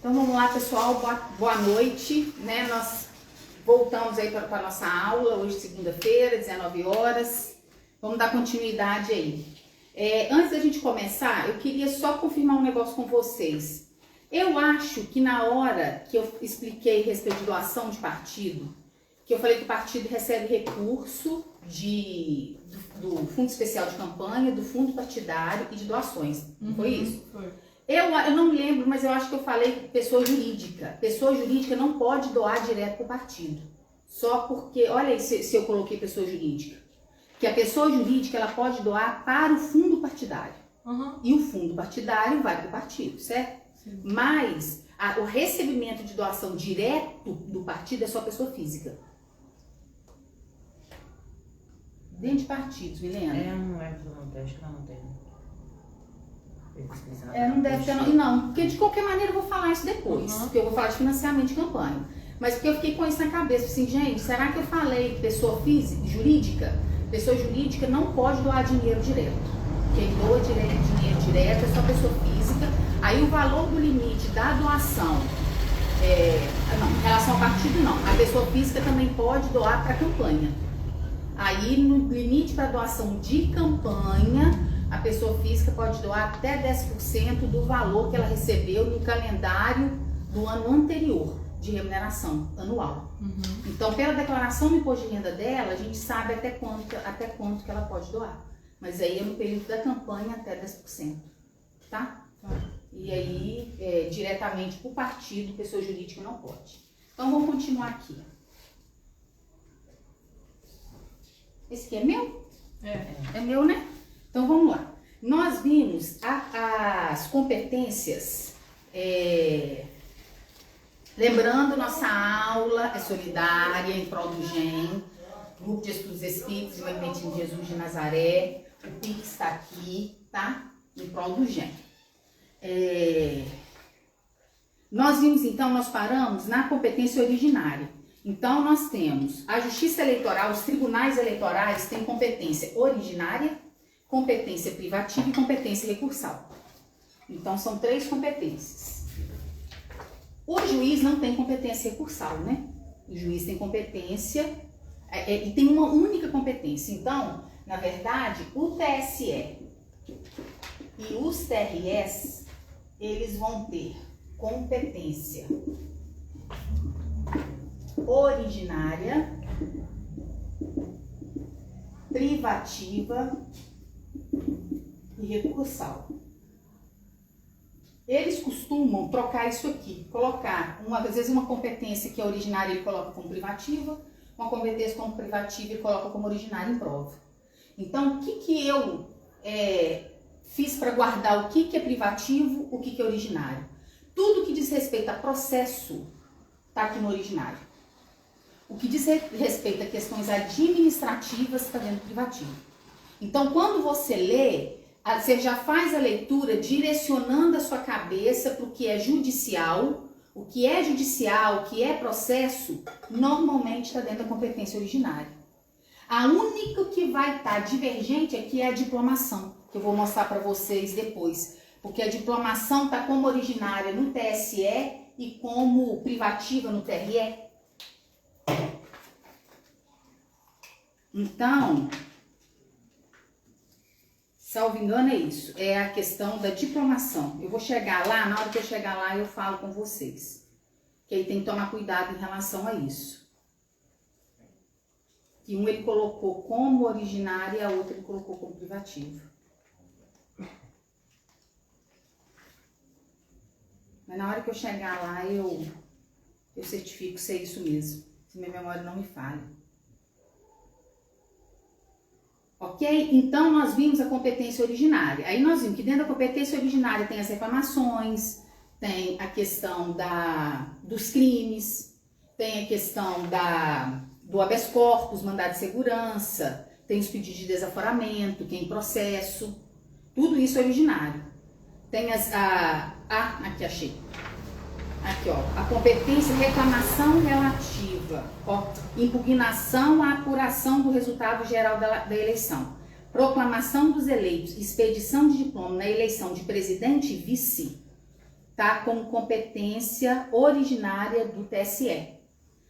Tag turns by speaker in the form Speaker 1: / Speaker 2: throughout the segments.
Speaker 1: Então vamos lá, pessoal, boa noite, né? Nós voltamos aí para a nossa aula, hoje segunda-feira, 19 horas. Vamos dar continuidade aí. Antes da gente começar, eu queria só confirmar um negócio com vocês. Eu acho que na hora que eu expliquei a respeito de doação de partido, que eu falei que o partido recebe recurso do Fundo Especial de Campanha, do Fundo Partidário e de doações. Foi isso?
Speaker 2: Foi.
Speaker 1: Eu não me lembro, mas eu acho que eu falei pessoa jurídica. Pessoa jurídica não pode doar direto para o partido. Só porque, olha aí se eu coloquei pessoa jurídica. Que a pessoa jurídica ela pode doar para o fundo partidário. E o fundo partidário vai para o partido, certo?
Speaker 2: Sim.
Speaker 1: Mas o recebimento de doação direto do partido é só pessoa física. Dentro de partidos, Milena?
Speaker 2: Não é que não tem, acho que não tem.
Speaker 1: Não deve ter, não, porque de qualquer maneira eu vou falar isso depois, porque eu vou falar de financiamento de campanha. Mas porque eu fiquei com isso na cabeça, assim, gente, será que eu falei pessoa física, jurídica? Pessoa jurídica não pode doar dinheiro direto. Quem doa dinheiro direto é só pessoa física. Aí o valor do limite da doação, em relação ao partido não, a pessoa física também pode doar para campanha. Aí no limite para doação de campanha, a pessoa física pode doar até 10% do valor que ela recebeu no calendário do ano anterior de remuneração anual. Então, pela declaração do imposto de renda dela, a gente sabe até quanto que ela pode doar. Mas aí é no período da campanha até 10%, tá? E aí, diretamente para o partido, pessoa jurídica não pode. Então, vamos continuar aqui. Esse aqui é meu? É meu, né? Então vamos lá. Nós vimos as competências, lembrando, nossa aula é solidária, em prol do GEM, Grupo de Estudos Espíritas e Movimento de Jesus de Nazaré, o PIX está aqui, tá? Em prol do GEM. Nós vimos então, nós paramos na competência originária. Então, nós temos a Justiça Eleitoral, os tribunais eleitorais têm competência originária, competência privativa e competência recursal. Então, são 3 competências. O juiz não tem competência recursal, né? O juiz tem competência, e tem uma única competência. Então, na verdade, o TSE e os TRS, eles vão ter competência originária, privativa e recursal. Eles costumam trocar isso aqui, colocar, às vezes uma competência que é originária ele coloca como privativa, uma competência como privativa ele coloca como originária em prova. Então, o que eu fiz para guardar o que é privativo, o que é originário? Tudo que diz respeito a processo está aqui no originário. O que diz respeito a questões administrativas está dentro do privativo. Então, quando você lê, você já faz a leitura direcionando a sua cabeça para o que é judicial, o que é processo, normalmente está dentro da competência originária. A única que vai estar divergente aqui é a diplomação, que eu vou mostrar para vocês depois. Porque a diplomação está como originária no TSE e como privativa no TRE. Então, salvo engano é isso, é a questão da diplomação. Eu vou chegar lá, na hora que eu chegar lá eu falo com vocês. Que aí tem que tomar cuidado em relação a isso. Que um ele colocou como originária e a outra ele colocou como privativa. Mas na hora que eu chegar lá eu certifico se é isso mesmo. Se minha memória não me falha. Ok? Então, nós vimos a competência originária. Aí nós vimos que dentro da competência originária tem as reclamações, tem a questão dos crimes, tem a questão do habeas corpus, mandado de segurança, tem os pedidos de desaforamento, tem processo, tudo isso é originário. Tem aqui achei. Aqui, ó, a competência reclamação relativa, ó, impugnação à apuração do resultado geral da eleição, proclamação dos eleitos, expedição de diploma na eleição de presidente e vice, está como competência originária do TSE.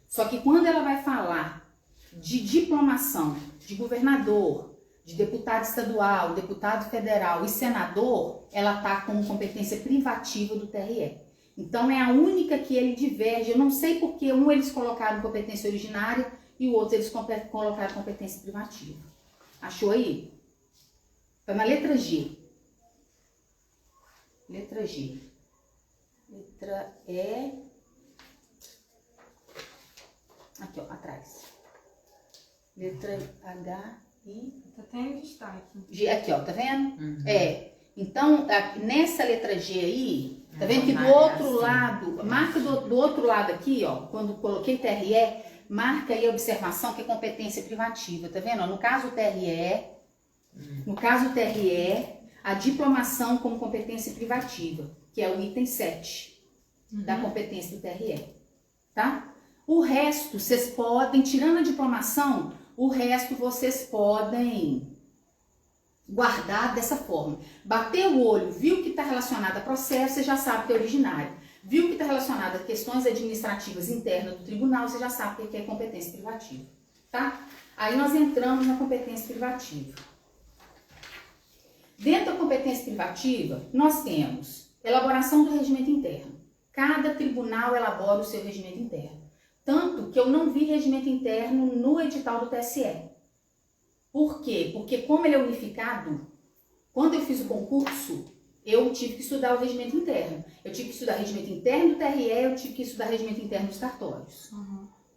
Speaker 1: Só que quando ela vai falar de diplomação de governador, de deputado estadual, deputado federal e senador, ela está como competência privativa do TRE. Então é a única que ele diverge. Eu não sei porque um eles colocaram competência originária e o outro eles colocaram competência privativa. Achou aí? Está na letra G. Letra G. Letra E. Aqui, ó, atrás. Letra H, I.
Speaker 3: Tá até em destaque.
Speaker 1: G, aqui, ó, tá vendo?
Speaker 2: Uhum.
Speaker 1: Então, nessa letra G aí, tá vendo que do outro lado, marca do outro lado aqui, ó, quando coloquei TRE, marca aí a observação que é competência privativa, tá vendo? No caso TRE, a diplomação como competência privativa, que é o item 7 da competência do TRE, tá? O resto, vocês podem, tirando a diplomação, o resto vocês podem guardar dessa forma. Bateu o olho, viu que está relacionado a processo, você já sabe que é originário. Viu que está relacionado a questões administrativas internas do tribunal, você já sabe que é competência privativa, tá? Aí nós entramos na competência privativa. Dentro da competência privativa, nós temos elaboração do regimento interno. Cada tribunal elabora o seu regimento interno. Tanto que eu não vi regimento interno no edital do TSE. Por quê? Porque como ele é unificado, quando eu fiz o concurso, eu tive que estudar o regimento interno. Eu tive que estudar o regimento interno do TRE, eu tive que estudar o regimento interno dos cartórios.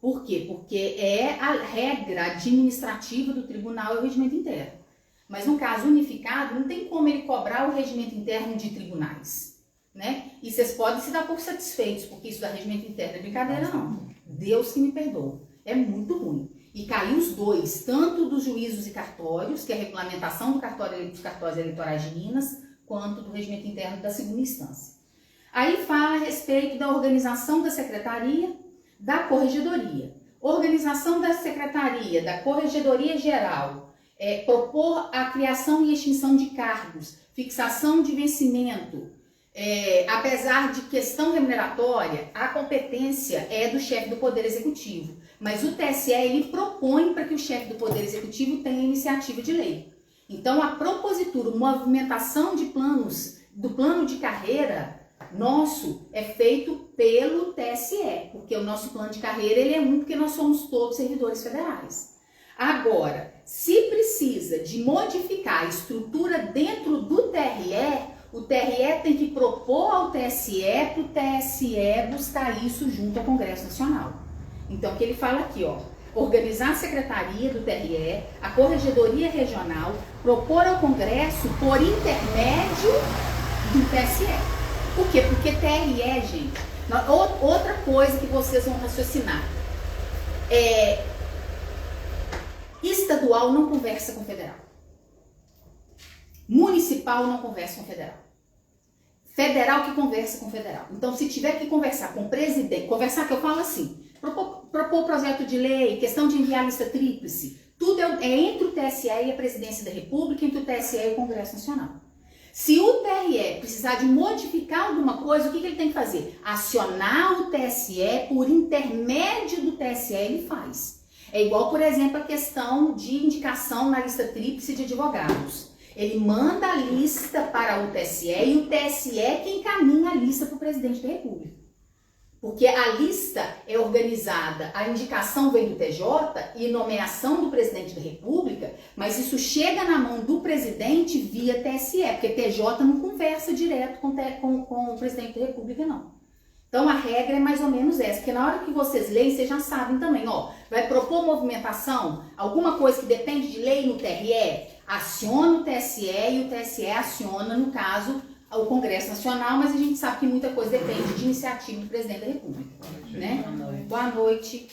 Speaker 1: Por quê? Porque é a regra administrativa do tribunal, é o regimento interno. Mas no caso unificado, não tem como ele cobrar o regimento interno de tribunais, né? E vocês podem se dar por satisfeitos, porque isso da regimento interno é brincadeira, não. Deus que me perdoa. É muito ruim. E caiu os dois, tanto dos juízos e cartórios, que é a regulamentação dos cartórios eleitorais de Minas, quanto do regimento interno da segunda instância. Aí fala a respeito da organização da secretaria, da corregedoria. Organização da secretaria, da corregedoria geral, propor a criação e extinção de cargos, fixação de vencimento. Apesar de questão remuneratória, a competência é do chefe do Poder Executivo. Mas o TSE, ele propõe para que o chefe do Poder Executivo tenha iniciativa de lei. Então, a propositura, movimentação de planos, do plano de carreira nosso, é feito pelo TSE, porque o nosso plano de carreira ele é porque nós somos todos servidores federais. Agora, se precisa de modificar a estrutura dentro do TRE, o TRE tem que propor ao TSE para o TSE buscar isso junto ao Congresso Nacional. Então, o que ele fala aqui, ó, organizar a secretaria do TRE, a corregedoria regional, propor ao Congresso por intermédio do TSE. Por quê? Porque TRE, gente, outra coisa que vocês vão raciocinar, estadual não conversa com federal. Municipal não conversa com federal. Federal que conversa com federal. Então, se tiver que conversar com o presidente, conversar que eu falo assim, propor projeto de lei, questão de enviar lista tríplice, tudo é entre o TSE e a Presidência da República, entre o TSE e o Congresso Nacional. Se o TRE precisar de modificar alguma coisa, o que ele tem que fazer? Acionar o TSE, por intermédio do TSE ele faz. É igual, por exemplo, a questão de indicação na lista tríplice de advogados. Ele manda a lista para o TSE e o TSE é quem encaminha a lista para o presidente da República. Porque a lista é organizada, a indicação vem do TJ e nomeação do presidente da República, mas isso chega na mão do presidente via TSE, porque TJ não conversa direto com o presidente da República, não. Então a regra é mais ou menos essa, porque na hora que vocês leem, vocês já sabem também, ó, vai propor movimentação, alguma coisa que depende de lei no TRE, aciona o TSE e o TSE aciona, no caso, o Congresso Nacional, mas a gente sabe que muita coisa depende de iniciativa do presidente da República. Né? Boa noite.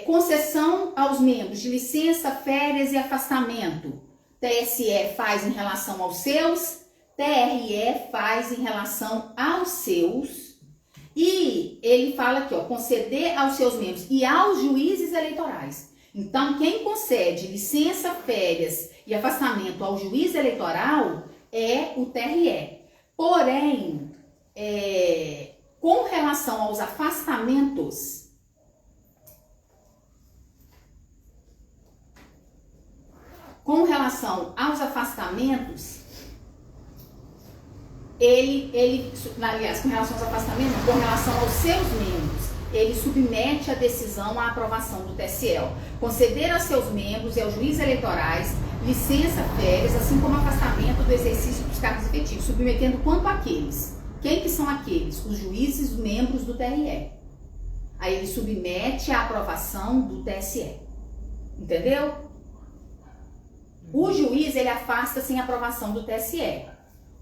Speaker 1: Concessão aos membros de licença, férias e afastamento. TSE faz em relação aos seus, TRE faz em relação aos seus. E ele fala aqui, ó, conceder aos seus membros e aos juízes eleitorais. Então, quem concede licença, férias e afastamento ao juiz eleitoral é o TRE. Porém, com relação aos afastamentos, aliás, com relação aos afastamentos, com relação aos seus membros, ele submete a decisão à aprovação do TSE. Conceder a seus membros e aos juízes eleitorais licença, férias, assim como afastamento do exercício dos cargos efetivos, submetendo quanto àqueles. Quem que são aqueles? Os juízes membros do TRE. Aí ele submete à aprovação do TSE. Entendeu? O juiz, ele afasta sem aprovação do TSE.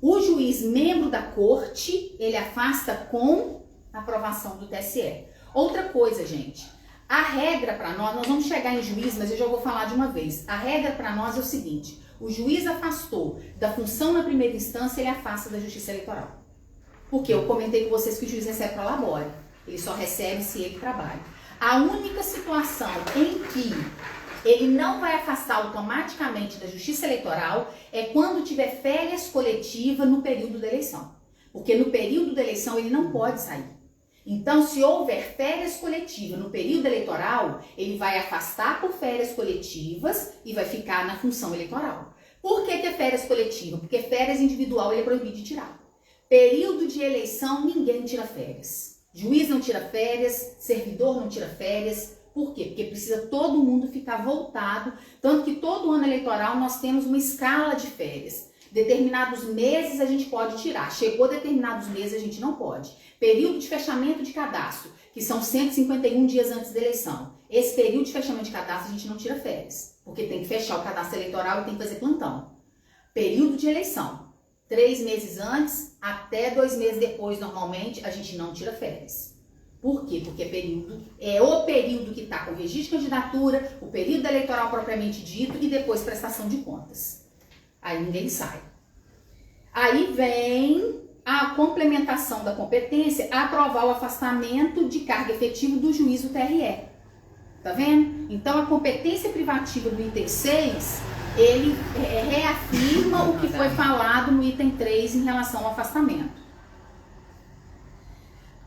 Speaker 1: O juiz membro da corte, ele afasta com aprovação do TSE. Outra coisa, gente, a regra para nós vamos chegar em juiz, mas eu já vou falar de uma vez. A regra para nós é o seguinte: o juiz afastou da função na primeira instância, ele afasta da justiça eleitoral. Porque eu comentei com vocês que o juiz recebe para labore. Ele só recebe se ele trabalha. A única situação em que ele não vai afastar automaticamente da justiça eleitoral é quando tiver férias coletivas no período da eleição. Porque no período da eleição ele não pode sair. Então, se houver férias coletivas no período eleitoral, ele vai afastar por férias coletivas e vai ficar na função eleitoral. Por que é férias coletivas? Porque férias individual ele é proibido de tirar. Período de eleição, ninguém tira férias. Juiz não tira férias, servidor não tira férias. Por quê? Porque precisa todo mundo ficar voltado. Tanto que todo ano eleitoral nós temos uma escala de férias. Determinados meses a gente pode tirar. Chegou determinados meses a gente não pode. Período de fechamento de cadastro, que são 151 dias antes da eleição. Esse período de fechamento de cadastro a gente não tira férias. Porque tem que fechar o cadastro eleitoral e tem que fazer plantão. Período de eleição. 3 meses antes, até 2 meses depois, normalmente, a gente não tira férias. Por quê? Porque é o período que está com registro de candidatura, o período eleitoral propriamente dito e depois prestação de contas. Aí ninguém sai. Aí vem a complementação da competência, aprovar o afastamento de cargo efetivo do juiz do TRE. Tá vendo? Então a competência privativa do item 6, ele reafirma o que foi falado no item 3 em relação ao afastamento.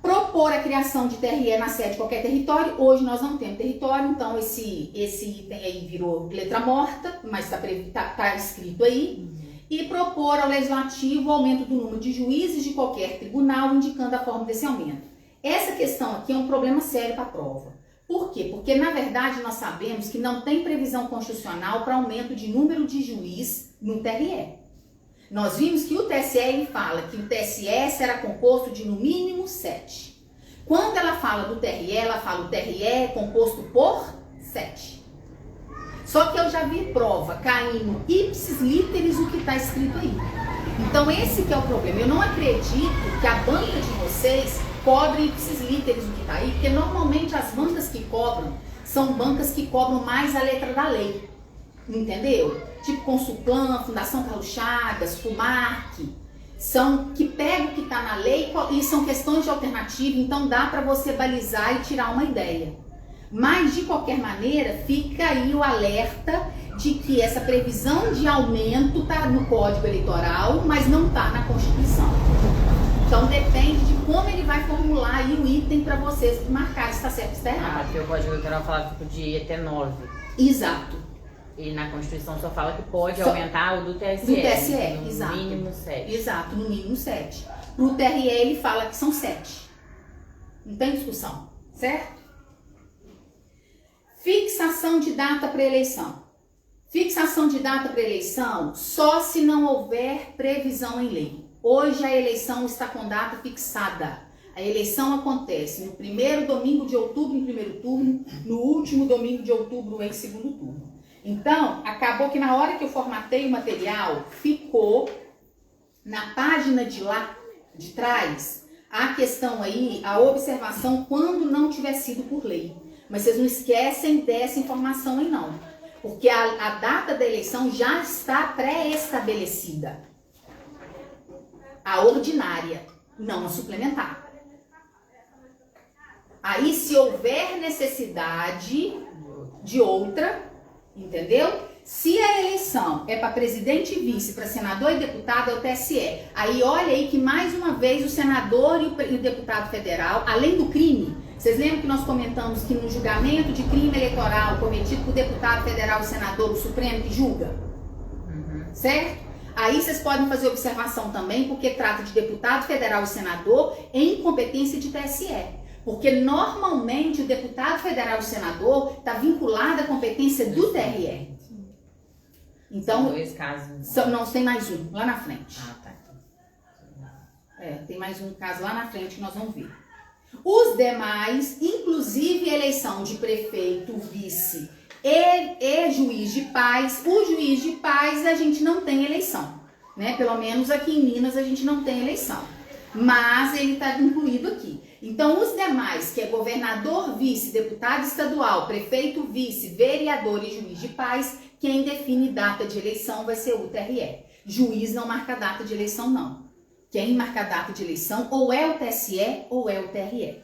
Speaker 1: Propor a criação de TRE na sede de qualquer território. Hoje nós não temos território, então esse item aí virou letra morta, mas tá escrito aí. E propor ao Legislativo o aumento do número de juízes de qualquer tribunal, indicando a forma desse aumento. Essa questão aqui é um problema sério para a prova. Por quê? Porque, na verdade, nós sabemos que não tem previsão constitucional para aumento de número de juiz no TRE. Nós vimos que o TSE ele fala que o TSE será composto de no mínimo 7. Quando ela fala do TRE, ela fala o TRE é composto por 7. Só que eu já vi prova caindo ipsis literis o que está escrito aí. Então esse que é o problema. Eu não acredito que a banca de vocês cobre ipsis literis o que está aí, porque normalmente as bancas que cobram são bancas que cobram mais a letra da lei. Entendeu? Tipo Consulplan, Fundação Carlos Chagas, FUMARC, são que pegam o que está na lei e são questões de alternativa, então dá para você balizar e tirar uma ideia. Mas, de qualquer maneira, fica aí o alerta de que essa previsão de aumento está no Código Eleitoral, mas não está na Constituição. Então, depende de como ele vai formular aí o item para vocês marcar se está certo ou se está errado.
Speaker 2: Porque o Código Eleitoral fala que podia ter 9.
Speaker 1: Exato.
Speaker 2: E na Constituição só fala que pode aumentar o do TSE.
Speaker 1: Do TSE,
Speaker 2: no
Speaker 1: exato.
Speaker 2: No mínimo 7.
Speaker 1: Exato, no mínimo 7. Pro TRE ele fala que são 7. Não tem discussão, certo? Fixação de data para eleição. Fixação de data para eleição só se não houver previsão em lei. Hoje a eleição está com data fixada. A eleição acontece no primeiro domingo de outubro em primeiro turno, no último domingo de outubro em segundo turno. Então, acabou que na hora que eu formatei o material, ficou na página de lá, de trás, a questão aí, a observação quando não tiver sido por lei. Mas vocês não esquecem dessa informação aí não. Porque a data da eleição já está pré-estabelecida. A ordinária, não a suplementar. Aí se houver necessidade de outra, entendeu? Se a eleição é para presidente e vice, para senador e deputado, é o TSE. Aí olha aí que mais uma vez o senador e o deputado federal, além do crime, vocês lembram que nós comentamos que no julgamento de crime eleitoral cometido por deputado federal e senador, o Supremo que julga? Certo? Aí vocês podem fazer observação também, porque trata de deputado federal e senador em competência de TSE. Porque normalmente o deputado federal e senador está vinculado à competência do TRE. Então,
Speaker 2: são 2 casos.
Speaker 1: Não, tem mais um lá na frente.
Speaker 2: Ah, tá.
Speaker 1: Tem mais um caso lá na frente que nós vamos ver. Os demais, inclusive eleição de prefeito, vice e juiz de paz. O juiz de paz a gente não tem eleição, né? Pelo menos aqui em Minas a gente não tem eleição. Mas ele está incluído aqui. Então, os demais, que é governador, vice, deputado estadual, prefeito, vice, vereador e juiz de paz, quem define data de eleição vai ser o TRE. Juiz não marca data de eleição, não. Quem marca data de eleição ou é o TSE ou é o TRE.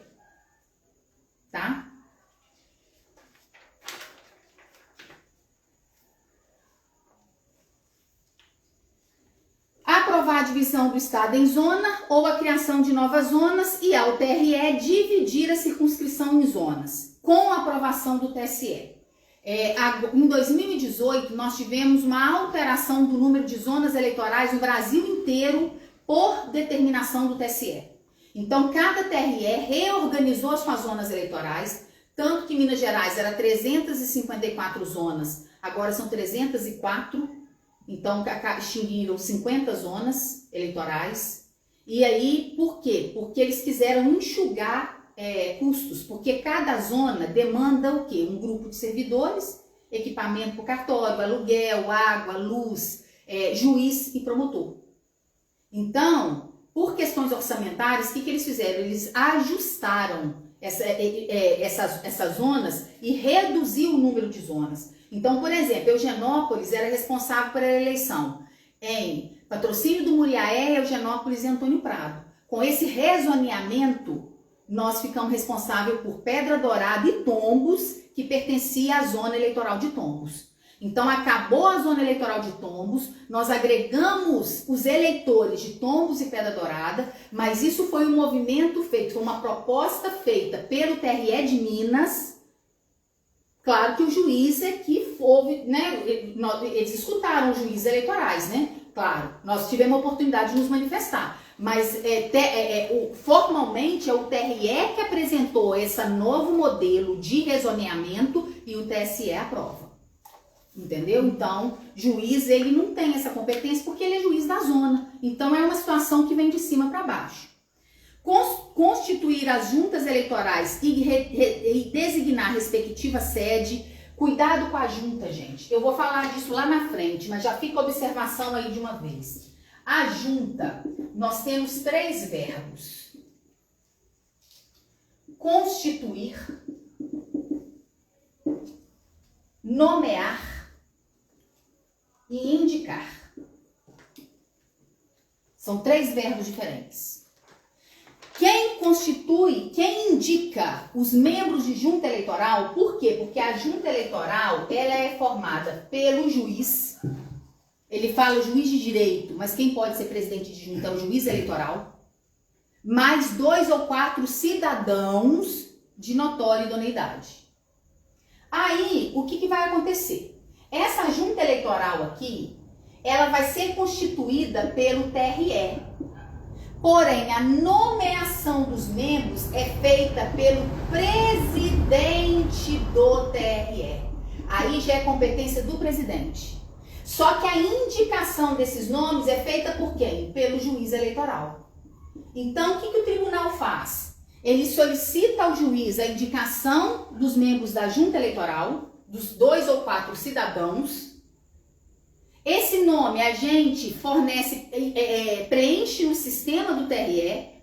Speaker 1: Tá? Aprovar a divisão do estado em zona ou a criação de novas zonas e ao TRE dividir a circunscrição em zonas, com a aprovação do TSE. Em 2018, nós tivemos uma alteração do número de zonas eleitorais no Brasil inteiro por determinação do TSE. Então, cada TRE reorganizou as suas zonas eleitorais, tanto que Minas Gerais era 354 zonas, agora são 304. Então, extinguiram 50 zonas eleitorais. E aí, por quê? Porque eles quiseram enxugar custos, porque cada zona demanda o quê? Um grupo de servidores, equipamento para o cartório, aluguel, água, luz, juiz e promotor. Então, por questões orçamentárias, o que eles fizeram? Eles ajustaram essas zonas e reduziu o número de zonas. Então, por exemplo, Eugenópolis era responsável pela eleição em Patrocínio do Muriaé, Eugenópolis e Antônio Prado. Com esse rezoneamento, nós ficamos responsáveis por Pedra Dourada e Tombos, que pertencia à zona eleitoral de Tombos. Então, acabou a zona eleitoral de Tombos, nós agregamos os eleitores de Tombos e Pedra Dourada, mas isso foi um movimento feito, foi uma proposta feita pelo TRE de Minas. Claro que o juiz é que houve, né? Eles escutaram os juízes eleitorais, né? Claro, nós tivemos a oportunidade de nos manifestar, mas formalmente é o TRE que apresentou esse novo modelo de rezoneamento e o TSE aprova. Entendeu? Então, juiz, ele não tem essa competência porque ele é juiz da zona. Então, é uma situação que vem de cima para baixo. Constituir as juntas eleitorais e designar a respectiva sede. Cuidado com a junta, gente. Eu vou falar disso lá na frente, mas já fica a observação aí de uma vez. A junta, nós temos 3 verbos. Constituir, nomear e indicar. São 3 verbos diferentes. Quem constitui, quem indica os membros de junta eleitoral, por quê? Porque a junta eleitoral, ela é formada pelo juiz, ele fala juiz de direito, mas quem pode ser presidente de junta é o juiz eleitoral, mais 2 ou 4 cidadãos de notória idoneidade. Aí, o que vai acontecer? Essa junta eleitoral aqui, ela vai ser constituída pelo TRE. Porém, a nomeação dos membros é feita pelo presidente do TRE. Aí já é competência do presidente. Só que a indicação desses nomes é feita por quem? Pelo juiz eleitoral. Então, o que o tribunal faz? Ele solicita ao juiz a indicação dos membros da junta eleitoral, dos 2 ou 4 cidadãos. Esse nome a gente fornece, preenche no sistema do TRE.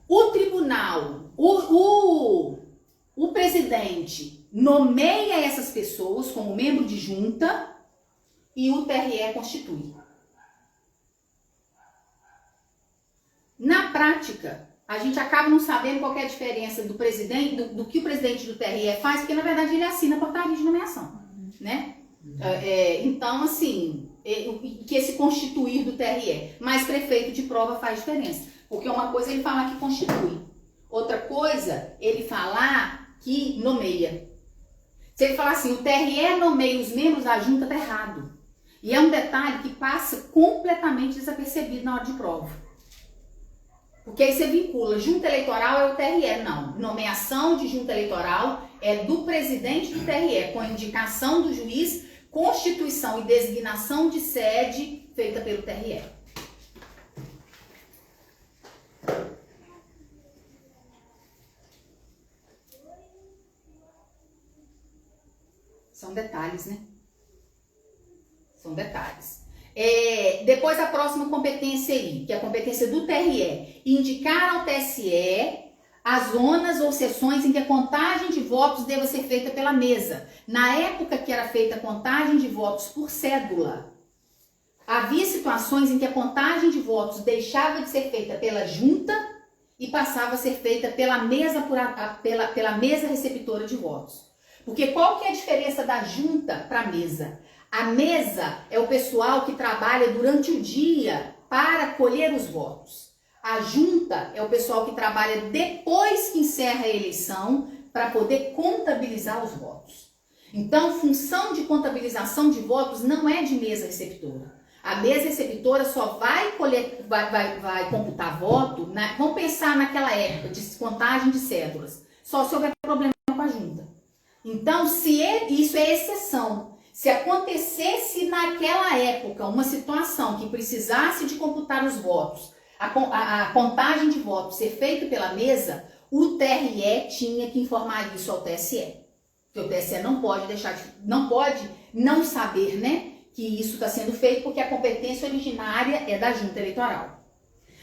Speaker 1: O tribunal, o presidente nomeia essas pessoas como membro de junta e o TRE constitui. Na prática, a gente acaba não sabendo qual que é a diferença do presidente, do que o presidente do TRE faz, porque na verdade ele assina a portaria de nomeação, né? Então, assim, que esse constituir do TRE, mas prefeito de prova faz diferença. Porque uma coisa é ele falar que constitui, outra coisa ele falar que nomeia. Se ele falar assim, o TRE nomeia os membros da junta, tá errado. E é um detalhe que passa completamente desapercebido na hora de prova. Porque aí você vincula, junta eleitoral é o TRE, não. Nomeação de junta eleitoral é do presidente do TRE, com indicação do juiz, constituição e designação de sede feita pelo TRE. São detalhes, né? São detalhes. Depois a próxima competência aí, que é a competência do TRE, indicar ao TSE as zonas ou sessões em que a contagem de votos deva ser feita pela mesa. Na época que era feita a contagem de votos por cédula, havia situações em que a contagem de votos deixava de ser feita pela junta e passava a ser feita pela mesa, pela mesa receptora de votos. Porque qual que é a diferença da junta para a mesa? A mesa é o pessoal que trabalha durante o dia para colher os votos. A junta é o pessoal que trabalha depois que encerra a eleição para poder contabilizar os votos. Então, função de contabilização de votos não é de mesa receptora. A mesa receptora só vai computar voto, vamos pensar naquela época de contagem de cédulas, só se houver problema com a junta. Então, isso é exceção. Se acontecesse naquela época uma situação que precisasse de computar os votos, a contagem de votos ser feita pela mesa, o TRE tinha que informar isso ao TSE. Porque o TSE não pode não saber, né, que isso está sendo feito, porque a competência originária é da junta eleitoral.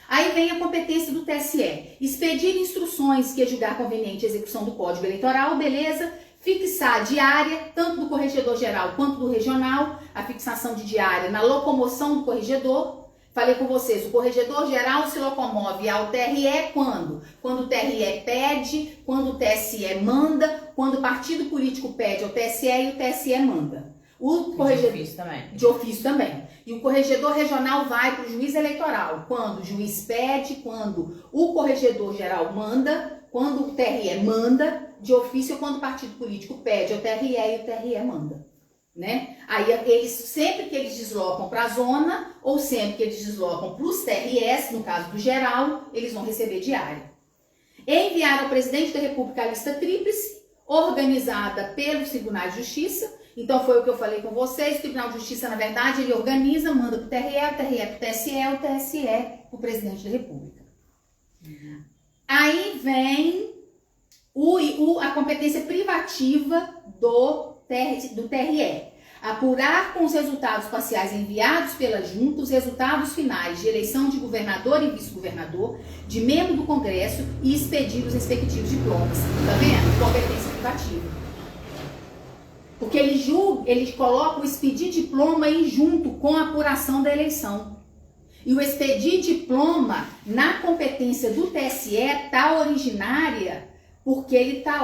Speaker 1: Aí vem a competência do TSE. Expedir instruções que julgar conveniente a execução do Código Eleitoral, beleza? Fixar a diária, tanto do corregedor geral quanto do regional, a fixação de diária na locomoção do corregedor. Falei com vocês, o corregedor geral se locomove ao TRE quando? Quando o TRE pede, quando o TSE manda, quando o partido político pede ao TSE e o TSE manda. O corregedor de ofício também. E o corregedor regional vai para o juiz eleitoral quando o juiz pede, quando o corregedor geral manda, quando o TRE manda, de ofício quando o partido político pede ao TRE e o TRE manda, né? Aí sempre que eles deslocam para a zona ou sempre que eles deslocam para os TREs, no caso do geral, eles vão receber diária. Enviar ao presidente da República a lista tríplice, organizada pelos tribunais de justiça. Então foi o que eu falei com vocês, o Tribunal de Justiça, na verdade, ele organiza, manda para o TRE para o TSE, o TSE para o presidente da República. Aí vem a competência privativa do TRE. Apurar com os resultados parciais enviados pela junta os resultados finais de eleição de governador e vice-governador, de membro do Congresso e expedir os respectivos diplomas. Tá vendo? Competência privativa. Porque ele coloca o expedir diploma aí junto com a apuração da eleição. E o expedir diploma na competência do TSE está originária porque ele está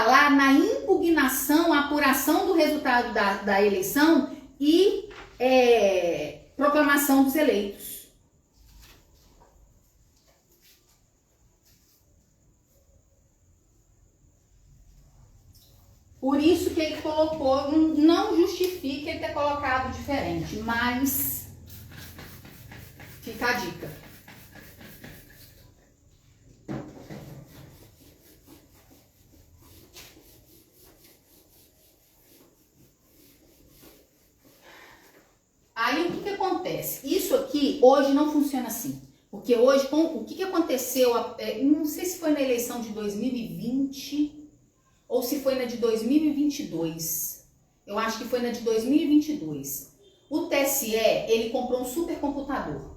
Speaker 1: lá na impugnação, apuração do resultado da eleição e proclamação dos eleitos. Por isso que ele colocou, não justifica ele ter colocado diferente, mas fica a dica. Aí o que acontece? Isso aqui hoje não funciona assim. Porque hoje, o que aconteceu, não sei se foi na eleição de 2020 ou se foi na de 2022. Eu acho que foi na de 2022. O TSE, ele comprou um supercomputador.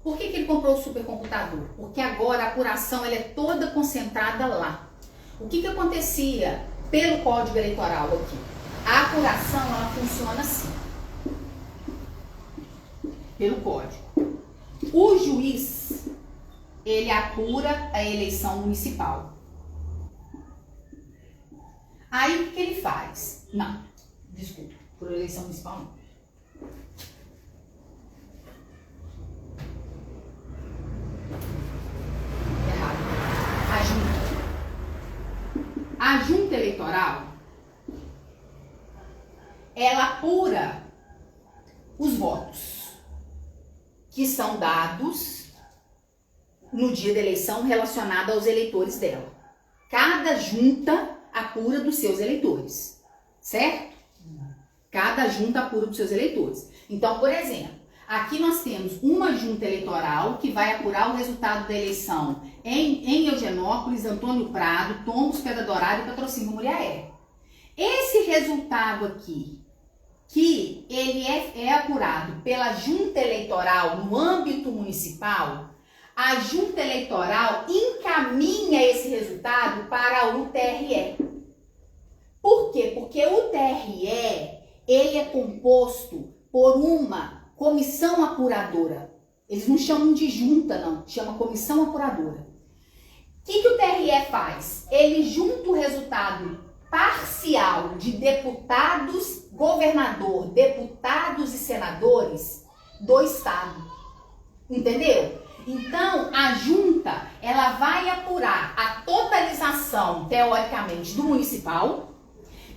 Speaker 1: Por que ele comprou o supercomputador? Porque agora a apuração ela é toda concentrada lá. O que acontecia pelo Código Eleitoral aqui? A apuração, ela funciona assim, pelo código. O juiz, ele apura a eleição municipal. Aí, o que ele faz? Não, desculpa, por eleição municipal não. Errado. A junta eleitoral, ela apura os votos que são dados no dia da eleição relacionado aos eleitores dela. Cada junta apura dos seus eleitores, certo? Cada junta apura dos seus eleitores. Então, por exemplo, aqui nós temos uma junta eleitoral que vai apurar o resultado da eleição em Eugenópolis, Antônio Prado, Tombos, Pedra Dourada e Patrocínio Muriaé. Esse resultado aqui, que ele é apurado pela junta eleitoral no âmbito municipal, a junta eleitoral encaminha esse resultado para o TRE. Por quê? Porque o TRE, ele é composto por uma comissão apuradora. Eles não chamam de junta, não. Chama comissão apuradora. O que o TRE faz? Ele junta o resultado parcial de deputados, governador, deputados e senadores do estado. Entendeu? Então, a junta, ela vai apurar a totalização, teoricamente, do municipal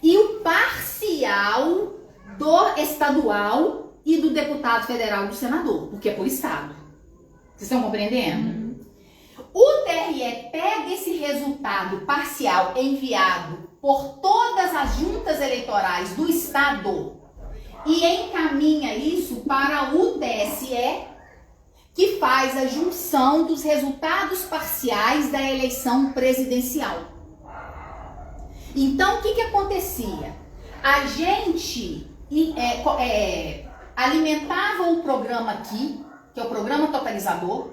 Speaker 1: e o parcial do estadual e do deputado federal e do senador, porque é por estado. Vocês estão compreendendo? O TRE pega esse resultado parcial enviado por todas as juntas eleitorais do estado e encaminha isso para o TSE, que faz a junção dos resultados parciais da eleição presidencial. Então, o que acontecia? A gente alimentava um programa aqui, que é o programa totalizador.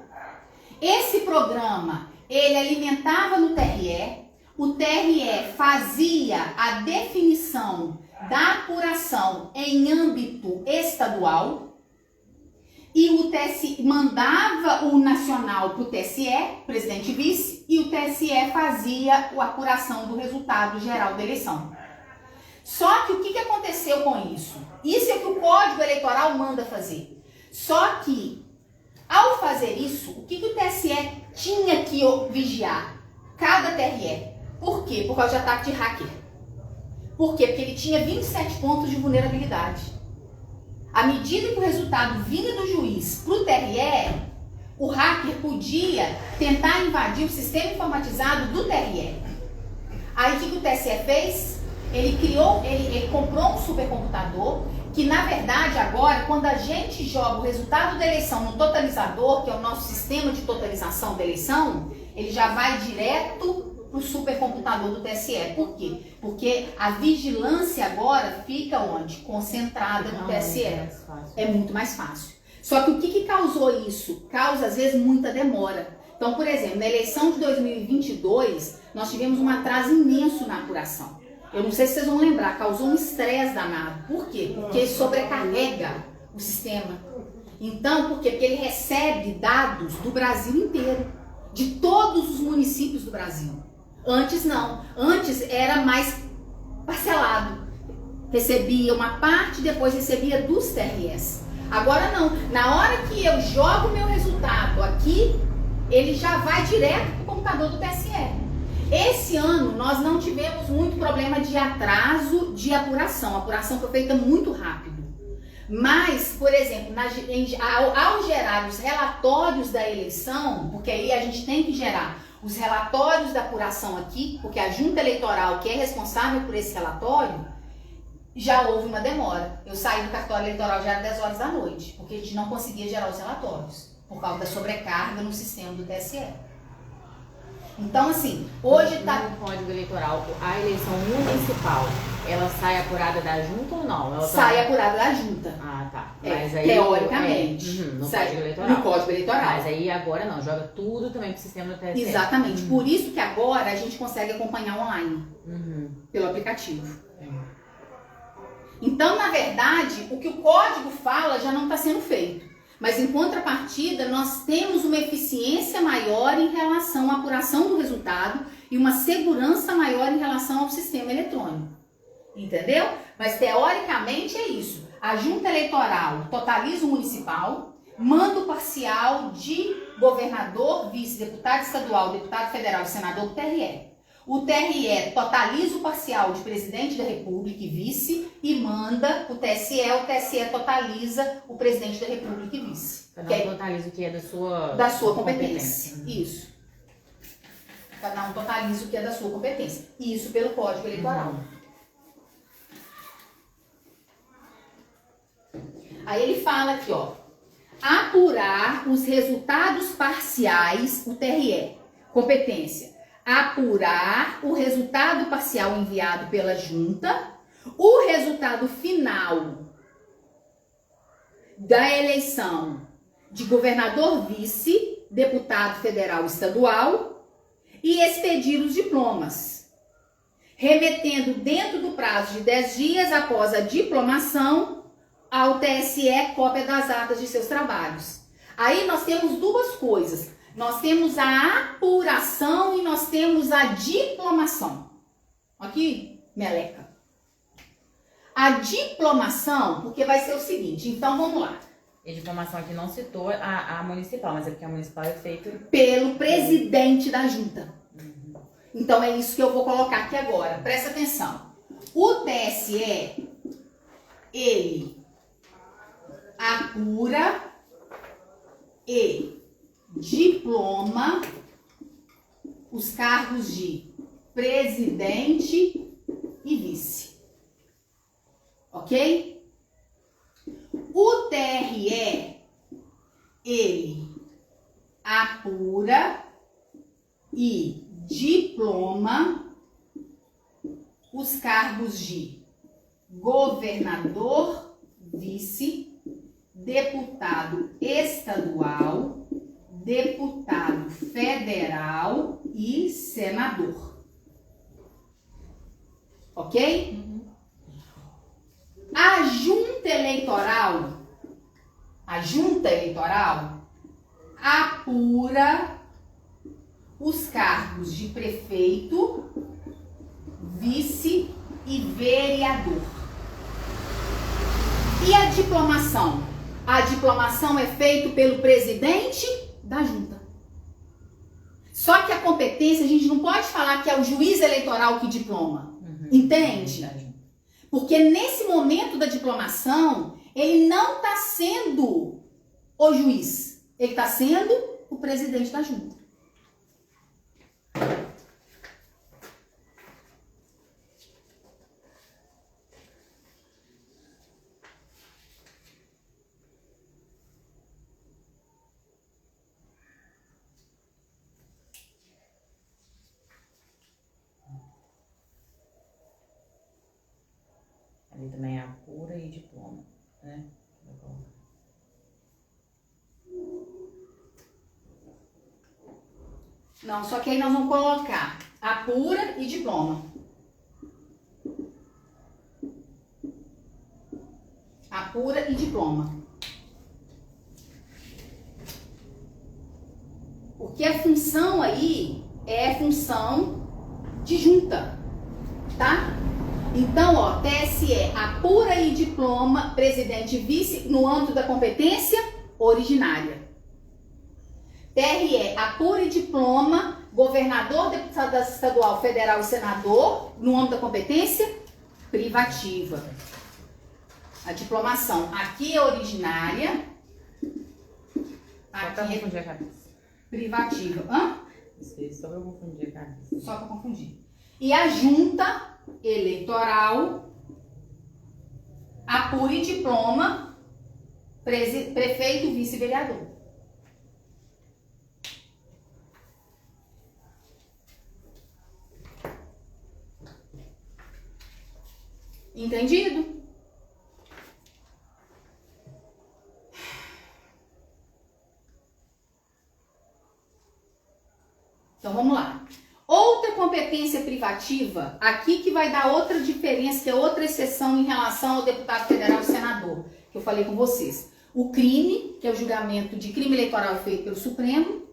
Speaker 1: Esse programa, ele alimentava no TRE. O TRE fazia a definição da apuração em âmbito estadual. E o TSE mandava o nacional para o TSE, presidente e vice, e o TSE fazia a apuração do resultado geral da eleição. Só que o que aconteceu com isso? Isso é que o Código Eleitoral manda fazer. Só que, ao fazer isso, o que o TSE tinha que vigiar? Cada TRE. Por quê? Por causa de ataque de hacker. Por quê? Porque ele tinha 27 pontos de vulnerabilidade. À medida que o resultado vinha do juiz para o TRE, o hacker podia tentar invadir o sistema informatizado do TRE. Aí o que o TSE fez? Ele comprou um supercomputador que, na verdade, agora, quando a gente joga o resultado da eleição no totalizador, que é o nosso sistema de totalização da eleição, ele já vai direto para o supercomputador do TSE. Por quê? Porque a vigilância agora fica onde? Concentrada no TSE. É muito mais fácil. Só que o que causou isso? Causa, às vezes, muita demora. Então, por exemplo, na eleição de 2022, nós tivemos um atraso imenso na apuração. Eu não sei se vocês vão lembrar, causou um estresse danado. Por quê? Porque ele sobrecarrega o sistema. Então, por quê? Porque ele recebe dados do Brasil inteiro, de todos os municípios do Brasil. Antes não. Antes era mais parcelado. Recebia uma parte, depois recebia dos TRS. Agora não. Na hora que eu jogo meu resultado aqui, ele já vai direto para o computador do TSE. Esse ano nós não tivemos muito problema de atraso de apuração. A apuração foi feita muito rápido. Mas, por exemplo, ao gerar os relatórios da eleição, porque aí a gente tem que gerar os relatórios da apuração aqui, porque a junta eleitoral que é responsável por esse relatório, já houve uma demora. Eu saí do cartório eleitoral já às 10 horas da noite, porque a gente não conseguia gerar os relatórios, por causa da sobrecarga no sistema do TSE. Então, assim, hoje está...
Speaker 2: No Código Eleitoral, a eleição municipal, ela sai apurada da junta ou não? Ela
Speaker 1: sai apurada da junta.
Speaker 2: Ah, tá.
Speaker 1: Mas aí, teoricamente.
Speaker 2: No Código Eleitoral.
Speaker 1: No Código Eleitoral.
Speaker 2: Mas aí agora não, joga tudo também pro sistema do TSE.
Speaker 1: Exatamente. Por isso que agora a gente consegue acompanhar online. Pelo aplicativo. Então, na verdade, o que o código fala já não está sendo feito. Mas, em contrapartida, nós temos uma eficiência maior em relação à apuração do resultado e uma segurança maior em relação ao sistema eletrônico. Entendeu? Mas, teoricamente, é isso. A junta eleitoral totaliza o municipal, mando parcial de governador, vice, deputado estadual, deputado federal e senador para o TRE. O TRE totaliza o parcial de presidente da República e vice e manda o TSE totaliza o presidente da República e vice.
Speaker 2: Cada um totaliza o que é
Speaker 1: da sua competência. Isso. Cada um totaliza o que é da sua competência. Isso pelo Código Eleitoral. Aí ele fala aqui, ó. Apurar os resultados parciais, o TRE. Competência. Apurar o resultado parcial enviado pela junta, o resultado final da eleição de governador, vice, deputado federal e estadual e expedir os diplomas, remetendo dentro do prazo de 10 dias após a diplomação ao TSE cópia das atas de seus trabalhos. Aí nós temos duas coisas. Nós temos a apuração e nós temos a diplomação. Aqui, meleca. A diplomação, porque vai ser o seguinte, então vamos lá.
Speaker 2: E diplomação aqui não citou a municipal, mas é porque a municipal é feita
Speaker 1: pelo presidente da junta. Então é isso que eu vou colocar aqui agora. Presta atenção. O TSE, ele apura e diploma os cargos de presidente e vice. Ok? O TRE, ele apura e diploma os cargos de governador, vice, deputado estadual, deputado federal e senador. Ok? A junta eleitoral apura os cargos de prefeito, vice e vereador. E a diplomação? A diplomação é feita pelo presidente da junta. Só que a competência, a gente não pode falar que é o juiz eleitoral que diploma. Entende? Porque nesse momento da diplomação, ele não está sendo o juiz. Ele está sendo o presidente da junta.
Speaker 2: Ali também é apura e diploma, né?
Speaker 1: Não, só que aí nós vamos colocar apura e diploma. Apura e diploma. Porque a função aí é função de junta, tá? Então, ó, TSE, apura e diploma, presidente e vice no âmbito da competência originária. TRE, apura e diploma, governador, deputado estadual, federal e senador, no âmbito da competência privativa. A diplomação aqui é originária, aqui é privativa. Hã?
Speaker 2: Só pra eu confundir a cabeça.
Speaker 1: Só pra confundir. E a junta eleitoral apura e diploma prefeito, vice e vereador. Entendido? Então vamos lá. Outra competência privativa facultativa, aqui que vai dar outra diferença, que é outra exceção em relação ao deputado federal e senador, que eu falei com vocês. O crime, que é o julgamento de crime eleitoral feito pelo Supremo.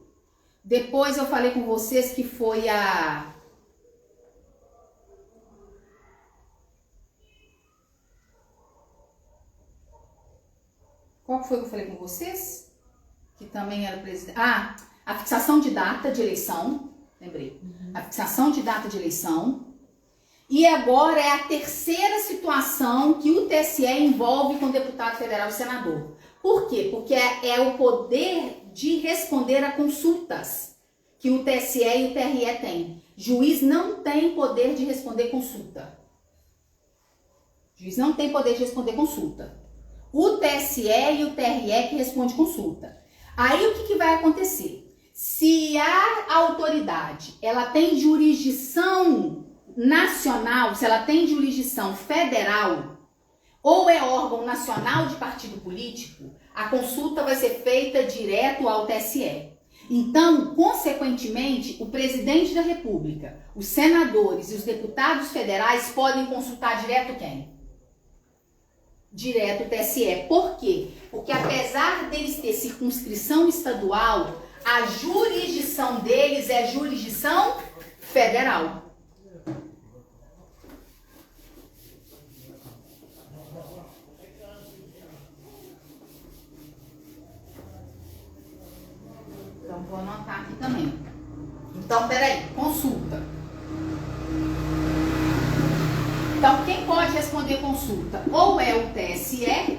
Speaker 1: Depois eu falei com vocês que foi a... Qual foi que eu falei com vocês? Que também era presidente... Ah, a fixação de data de eleição. Lembrei. A fixação de data de eleição. E agora é a terceira situação que o TSE envolve com o deputado federal e senador. Por quê? Porque é o poder de responder a consultas que o TSE e o TRE têm. Juiz não tem poder de responder consulta. Juiz não tem poder de responder consulta. O TSE e o TRE que responde consulta. Aí o que vai acontecer? Se a autoridade ela tem jurisdição nacional, se ela tem jurisdição federal, ou é órgão nacional de partido político, a consulta vai ser feita direto ao TSE. Então, consequentemente, o presidente da República, os senadores e os deputados federais podem consultar direto quem? Direto o TSE. Por quê? Porque apesar deles ter circunscrição estadual, a jurisdição deles é jurisdição federal. Então, vou anotar aqui também. Então, peraí, consulta. Então, quem pode responder consulta? Ou é o TSE,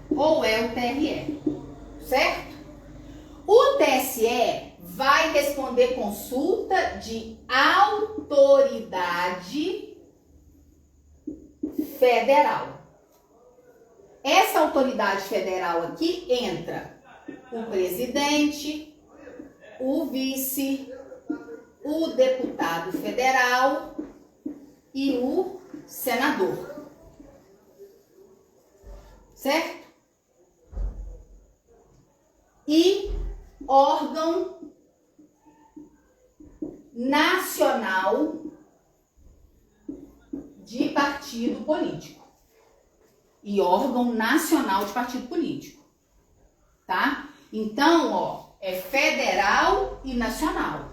Speaker 1: ou é o TRE, certo? O TSE vai responder consulta de autoridade federal. Essa autoridade federal aqui entra o presidente, o vice, o deputado federal e o senador. Certo? E órgão nacional de partido político. E órgão nacional de partido político. Tá? Então, ó, é federal e nacional.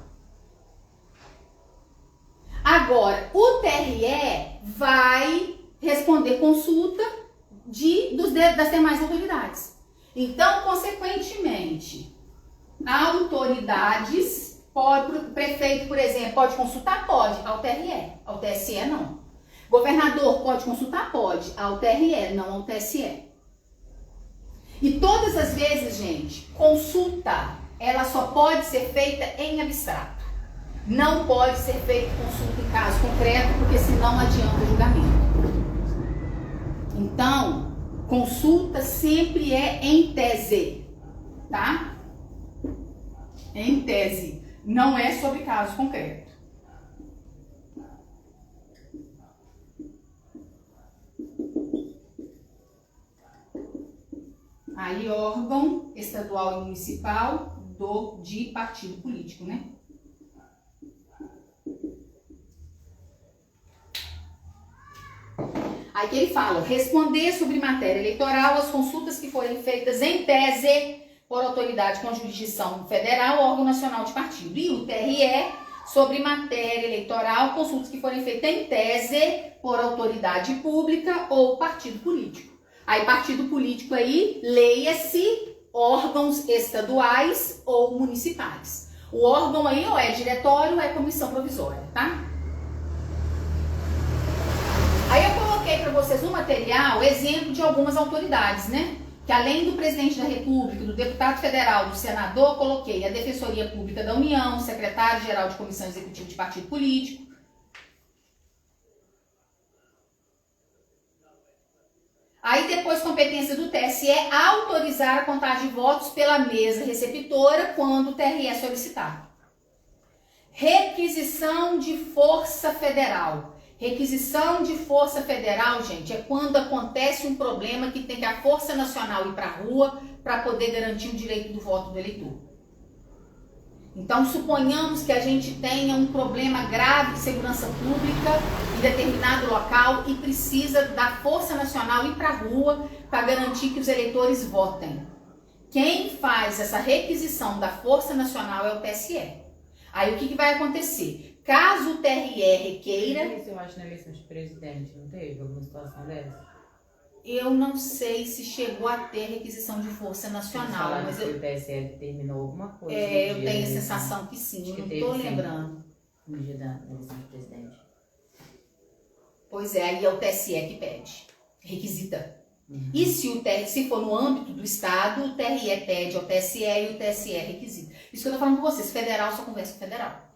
Speaker 1: Agora, o TRE vai responder consulta das demais autoridades. Então, consequentemente, autoridades, o prefeito, por exemplo, pode consultar? Pode, ao TRE, ao TSE não. Governador pode consultar? Pode, ao TRE, não ao TSE. E todas as vezes, gente, consulta, ela só pode ser feita em abstrato. Não pode ser feita consulta em caso concreto, porque senão adianta o julgamento. Então, consulta sempre é em tese, tá? Em tese, não é sobre caso concreto. Aí, órgão estadual e municipal de partido político, né? Aí que ele fala, responder sobre matéria eleitoral as consultas que forem feitas em tese por autoridade com jurisdição federal ou órgão nacional de partido. E o TRE sobre matéria eleitoral, consultas que forem feitas em tese por autoridade pública ou partido político. Aí partido político aí, leia-se órgãos estaduais ou municipais. O órgão aí ou é diretório ou é comissão provisória, tá? Aí eu coloquei para vocês um material, exemplo de algumas autoridades, né? Que além do presidente da República, do deputado federal, do senador, coloquei a Defensoria Pública da União, secretário-geral de Comissão Executiva de Partido Político. Aí depois, competência do TSE, autorizar a contagem de votos pela mesa receptora quando o TRE solicitar. Requisição de força federal. Requisição de força federal, gente, é quando acontece um problema que tem que a Força Nacional ir para a rua para poder garantir o direito do voto do eleitor. Então, suponhamos que a gente tenha um problema grave de segurança pública em determinado local e precisa da Força Nacional ir para a rua para garantir que os eleitores votem. Quem faz essa requisição da Força Nacional é o TSE. Aí o que vai acontecer? Caso o TRE requeira...
Speaker 2: Isso eu acho na eleição de presidente, não teve alguma situação dessa?
Speaker 1: Eu não sei se chegou a ter requisição de Força Nacional, mas
Speaker 2: que o TSE determinou alguma coisa.
Speaker 1: eu tenho a sensação que sim, não estou lembrando.
Speaker 2: No dia da eleição de presidente.
Speaker 1: Pois é, aí é o TSE que pede, requisita. E se for no âmbito do Estado, o TRE pede ao TSE e o TSE requisita. Isso que eu estou falando com vocês, federal só conversa com federal.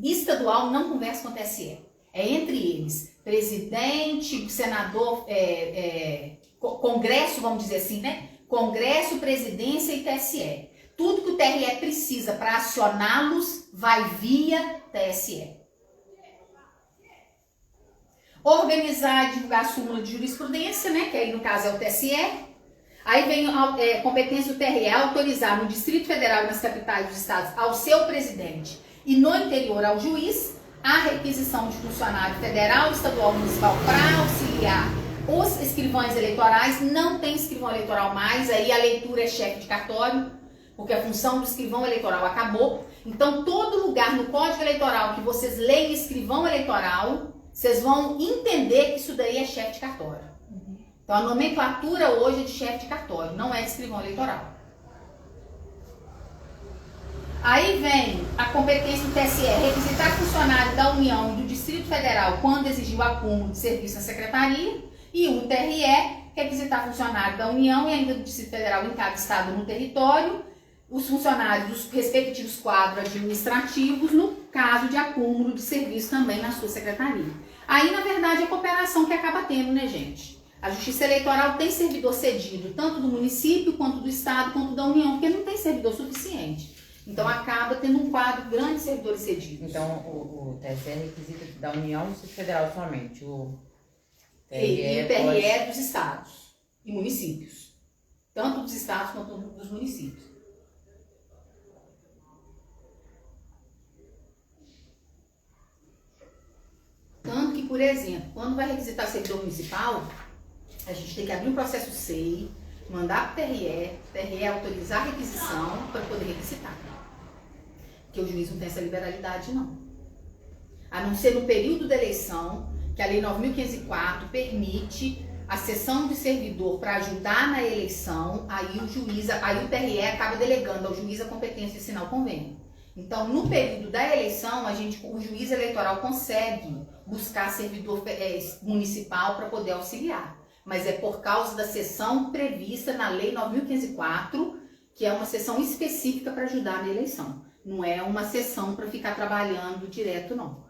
Speaker 1: Estadual não conversa com o TSE. É entre eles, presidente, senador, Congresso, vamos dizer assim, né? Congresso, presidência e TSE. Tudo que o TRE precisa para acioná-los vai via TSE. Organizar e divulgar a súmula de jurisprudência, né? Que aí no caso é o TSE. Aí vem a competência do TRE autorizar no Distrito Federal e nas capitais dos estados ao seu presidente e no interior ao juiz a requisição de funcionário federal, estadual, municipal para auxiliar os escrivães eleitorais. Não tem escrivão eleitoral mais, aí a leitura é chefe de cartório, porque a função do escrivão eleitoral acabou. Então, todo lugar no Código Eleitoral que vocês leem escrivão eleitoral, vocês vão entender que isso daí é chefe de cartório. Então, a nomenclatura hoje é de chefe de cartório, não é de escrivão eleitoral. Aí vem a competência do TSE, requisitar funcionário da União e do Distrito Federal quando exigir o acúmulo de serviço na secretaria, e o TRE, requisitar funcionário da União e ainda do Distrito Federal em cada estado no território, os funcionários dos respectivos quadros administrativos, no caso de acúmulo de serviço também na sua secretaria. Aí, na verdade, é a cooperação que acaba tendo, né, gente? A Justiça Eleitoral tem servidor cedido, tanto do município, quanto do estado, quanto da União, porque não tem servidor suficiente. Então, acaba tendo um quadro grande de servidores cedidos.
Speaker 2: Então, o TSE requisita da União e do Distrito Federal somente. O
Speaker 1: TRE dos estados e municípios. Tanto dos estados quanto dos municípios. Tanto que, por exemplo, quando vai requisitar servidor municipal, a gente tem que abrir um processo SEI, mandar para o TRE autorizar a requisição para poder requisitar. Porque o juiz não tem essa liberalidade, não. A não ser no período da eleição, que a Lei 9.504 permite a cessão de servidor para ajudar na eleição, aí o TRE acaba delegando ao juiz a competência de assinar o convênio. Então, no período da eleição, o juiz eleitoral consegue buscar servidor municipal para poder auxiliar. Mas é por causa da sessão prevista na Lei 9.504, que é uma sessão específica para ajudar na eleição. Não é uma sessão para ficar trabalhando direto, não.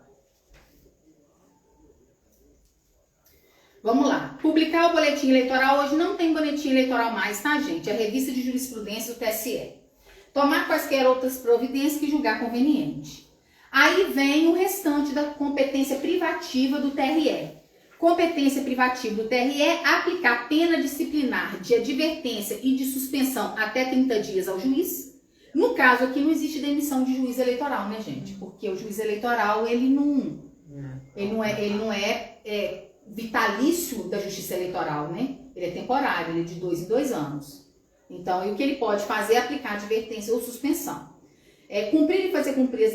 Speaker 1: Vamos lá. Publicar o boletim eleitoral. Hoje não tem boletim eleitoral mais, tá, gente? É a revista de jurisprudência do TSE. Tomar quaisquer outras providências que julgar conveniente. Aí vem o restante da competência privativa do TRE. Competência privativa do TRE, aplicar pena disciplinar de advertência e de suspensão até 30 dias ao juiz. No caso aqui não existe demissão de juiz eleitoral, né, gente? Porque o juiz eleitoral, ele não é vitalício da justiça eleitoral, né? Ele é temporário, ele é de 2 em 2 anos. Então, e o que ele pode fazer é aplicar advertência ou suspensão. Cumprir e fazer cumprir as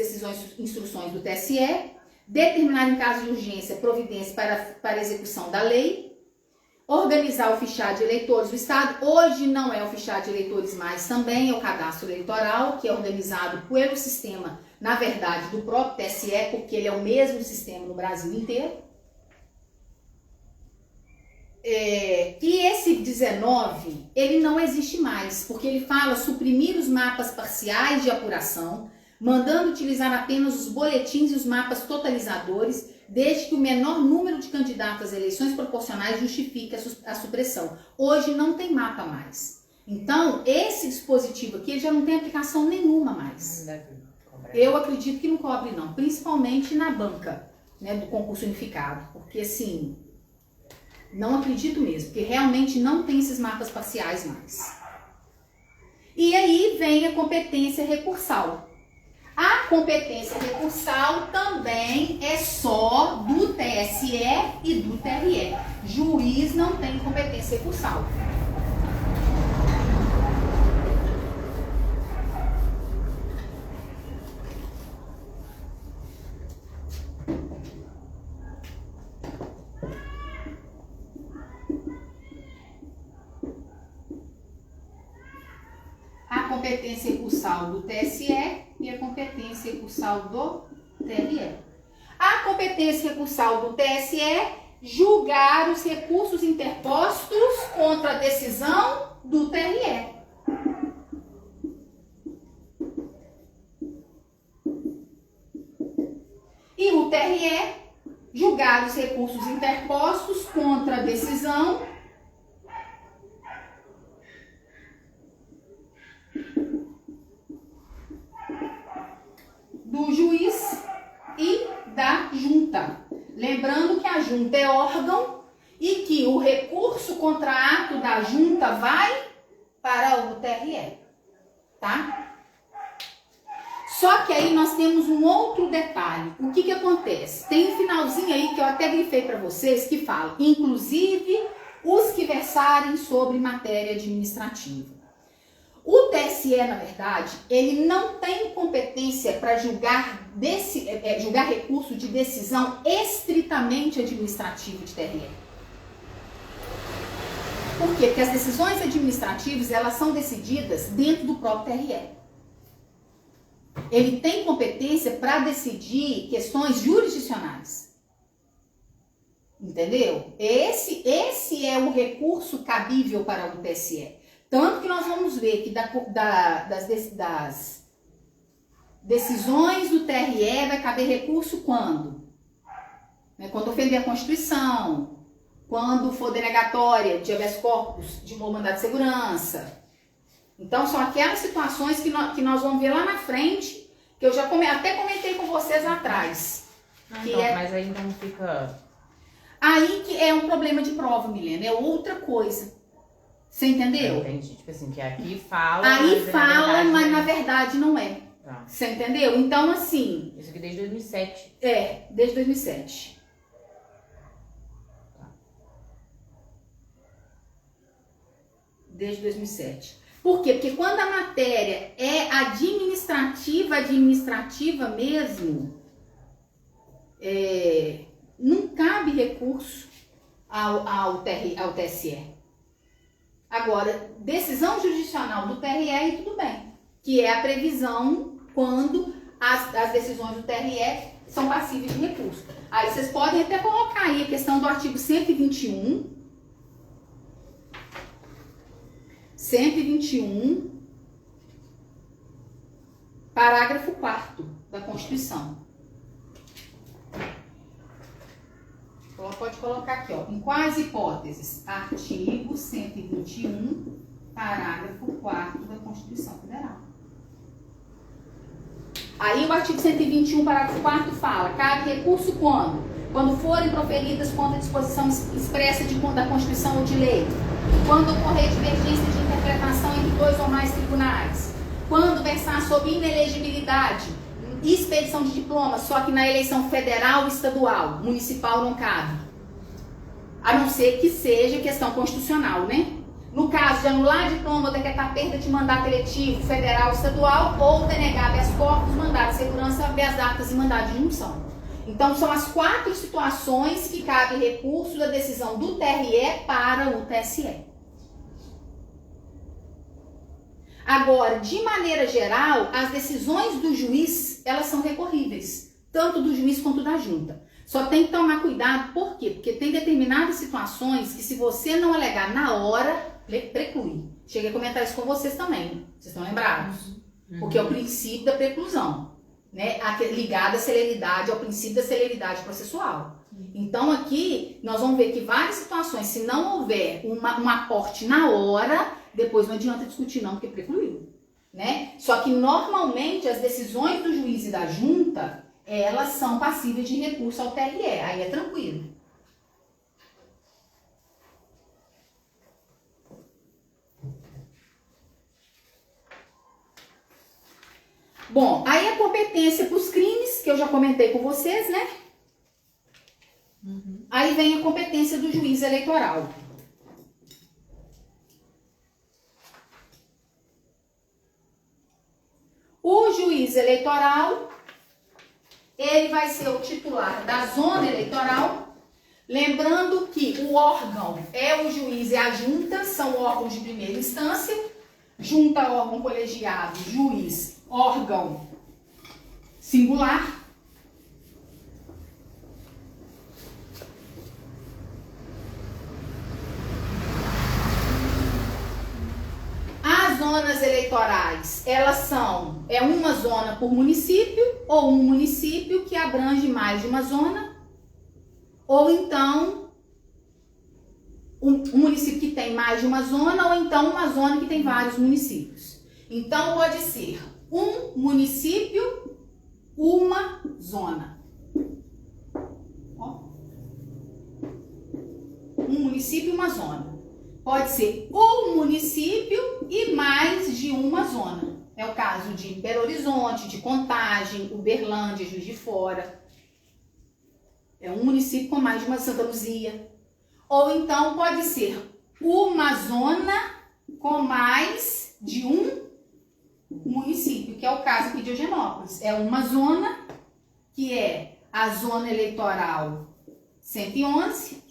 Speaker 1: instruções do TSE, determinar em caso de urgência providência para execução da lei, organizar o fichado de eleitores do Estado. Hoje não é o fichado de eleitores mais, também é o cadastro eleitoral, que é organizado pelo sistema, na verdade, do próprio TSE, porque ele é o mesmo sistema no Brasil inteiro. E esse 19, ele não existe mais, porque ele fala suprimir os mapas parciais de apuração, mandando utilizar apenas os boletins e os mapas totalizadores, desde que o menor número de candidatos às eleições proporcionais justifique a supressão. Hoje não tem mapa mais. Então, esse dispositivo aqui ele já não tem aplicação nenhuma mais. Eu acredito que não cobre, não. Principalmente na banca, né, do concurso unificado. Porque, assim, não acredito mesmo. Porque realmente não tem esses mapas parciais mais. E aí vem a competência recursal. A competência recursal também é só do TSE e do TRE. Juiz não tem competência recursal. A competência recursal do TSE e a competência recursal do TRE. A competência recursal do TSE, julgar os recursos interpostos contra a decisão do TRE. E o TRE, julgar os recursos interpostos contra a decisão do juiz e da junta. Lembrando que a junta é órgão e que o recurso contra ato da junta vai para o TRE, tá? Só que aí nós temos um outro detalhe. O que acontece? Tem um finalzinho aí que eu até grifei para vocês que fala, inclusive os que versarem sobre matéria administrativa. O TSE, na verdade, ele não tem competência para julgar recurso de decisão estritamente administrativa de TRE. Por quê? Porque as decisões administrativas, elas são decididas dentro do próprio TRE. Ele tem competência para decidir questões jurisdicionais. Entendeu? Esse é o recurso cabível para o TSE. Tanto que nós vamos ver que das decisões do TRE vai caber recurso quando? Quando ofender a Constituição, quando for denegatória de habeas corpus de um mandado de segurança. Então, são aquelas situações que nós vamos ver lá na frente, que eu já até comentei com vocês lá atrás.
Speaker 2: Mas aí então fica...
Speaker 1: Aí que é um problema de prova, Milena, é outra coisa. Você entendeu?
Speaker 2: Entendi. Tipo assim, que aqui fala...
Speaker 1: Aí fala, mas na verdade não é.
Speaker 2: Tá.
Speaker 1: Você entendeu? Então, assim...
Speaker 2: Isso aqui desde 2007.
Speaker 1: É, desde 2007.
Speaker 2: Tá.
Speaker 1: Desde 2007. Por quê? Porque quando a matéria é administrativa mesmo, não cabe recurso ao TSE. Agora, decisão jurisdicional do TRE, aí tudo bem. Que é a previsão quando as decisões do TRE são passíveis de recurso. Aí vocês podem até colocar aí a questão do artigo 121. 121, parágrafo 4º da Constituição. Pode colocar aqui, ó. Em quais hipóteses? Artigo 121, parágrafo 4º da Constituição Federal. Aí o artigo 121, parágrafo 4º fala, cabe recurso quando? Quando forem proferidas contra a disposição expressa da Constituição ou de lei. Quando ocorrer divergência de interpretação entre dois ou mais tribunais. Quando versar sobre inelegibilidade, expedição de diploma, só que na eleição federal e estadual, municipal não cabe. A não ser que seja questão constitucional, né? No caso de anular diploma ou decretar perda de mandato eletivo federal, estadual, ou denegar habeas corpus, mandado de segurança, habeas datas e mandado de junção. Então, são as 4 situações que cabe recurso da decisão do TRE para o TSE. Agora, de maneira geral, as decisões do juiz, elas são recorríveis, tanto do juiz quanto da junta. Só tem que tomar cuidado, por quê? Porque tem determinadas situações que se você não alegar na hora, preclui. Cheguei a comentar isso com vocês também, vocês estão lembrados? Porque é o princípio da preclusão, né? Ligado à celeridade, ao princípio da celeridade processual. Então aqui, nós vamos ver que várias situações, se não houver um aporte na hora, depois não adianta discutir não, porque precluiu, né? Só que normalmente as decisões do juiz e da junta, elas são passíveis de recurso ao TRE, aí é tranquilo. Bom, aí a competência para os crimes, que eu já comentei com vocês, né? Aí vem a competência do juiz eleitoral. O juiz eleitoral, ele vai ser o titular da zona eleitoral, lembrando que o órgão é o juiz e a junta, são órgãos de primeira instância, junta, órgão colegiado, juiz, órgão singular. As zonas eleitorais, elas são, uma zona por município, ou um município que abrange mais de uma zona, ou então um município que tem mais de uma zona, ou então uma zona que tem vários municípios. Então pode ser um município, uma zona. Ó. Um município e uma zona. Pode ser um município e mais de uma zona. É o caso de Belo Horizonte, de Contagem, Uberlândia, Juiz de Fora. É um município com mais de uma, Santa Luzia. Ou então pode ser uma zona com mais de um município, que é o caso aqui de Eugenópolis. É uma zona, que é a zona eleitoral 111.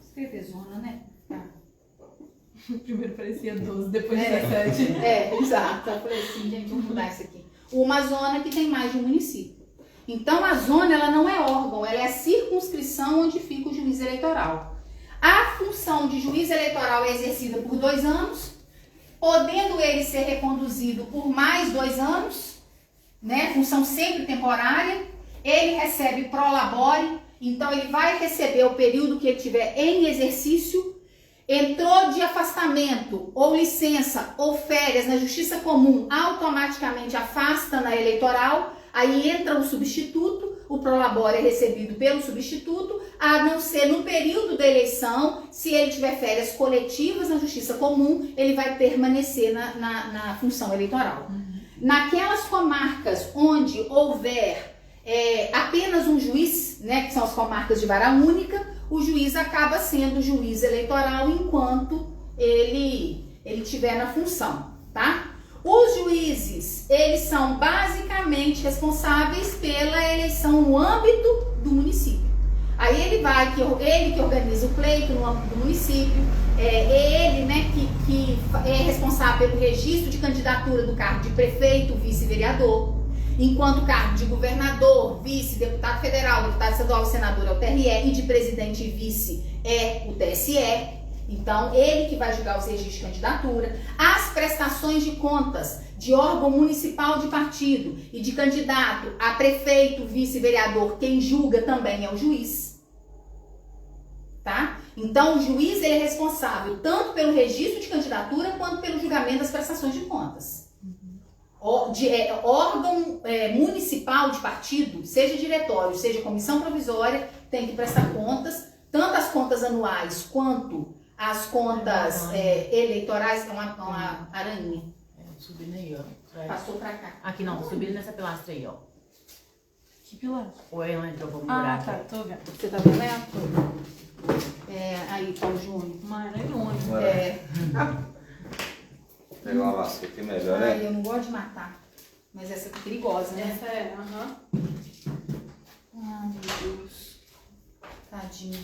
Speaker 1: Escrever zona, né? Tá.
Speaker 3: Primeiro parecia 12, depois 17.
Speaker 1: Exato. Eu falei assim, gente, vamos mudar isso aqui. Uma zona que tem mais de um município. Então, a zona, ela não é órgão, ela é a circunscrição onde fica o juiz eleitoral. A função de juiz eleitoral é exercida por 2 anos, podendo ele ser reconduzido por mais 2 anos, né? Função sempre temporária. Ele recebe prolabore, então ele vai receber o período que ele tiver em exercício. Entrou de afastamento, ou licença, ou férias na justiça comum, automaticamente afasta na eleitoral, aí entra o substituto, o prolabore é recebido pelo substituto, a não ser no período da eleição, se ele tiver férias coletivas na justiça comum, ele vai permanecer na função eleitoral. Naquelas comarcas onde houver apenas um juiz, né, que são as comarcas de vara única, o juiz acaba sendo juiz eleitoral enquanto ele estiver na função, tá? Os juízes, eles são basicamente responsáveis pela eleição no âmbito do município. Aí ele que organiza o pleito no âmbito do município, ele, né, que é responsável pelo registro de candidatura do cargo de prefeito, vice-vereador. Enquanto o cargo de governador, vice, deputado federal, deputado estadual, senador é o TRE, e de presidente e vice é o TSE. Então, ele que vai julgar os registros de candidatura. As prestações de contas de órgão municipal de partido e de candidato a prefeito, vice-vereador, quem julga também é o juiz. Tá? Então, o juiz ele é responsável tanto pelo registro de candidatura quanto pelo julgamento das prestações de contas. Órgão municipal de partido, seja diretório, seja comissão provisória, tem que prestar contas, tanto as contas anuais quanto as contas eleitorais. É uma aranha.
Speaker 2: Subindo aí, ó.
Speaker 1: Passou pra cá.
Speaker 2: Aqui não, subindo nessa pilastra aí, ó.
Speaker 3: Que pilar?
Speaker 2: Ou ela entrou pra um
Speaker 3: Ah,
Speaker 2: buraco.
Speaker 3: tá, tô vendo.
Speaker 1: Você tá vendo? Aí, Paulo Júnior.
Speaker 3: Uma aranhona.
Speaker 4: Pegar uma lasca aqui melhor, né?
Speaker 1: Eu não gosto de matar. Mas essa aqui é perigosa, né?
Speaker 3: Essa é, aham.
Speaker 1: Ai, meu Deus. Tadinho.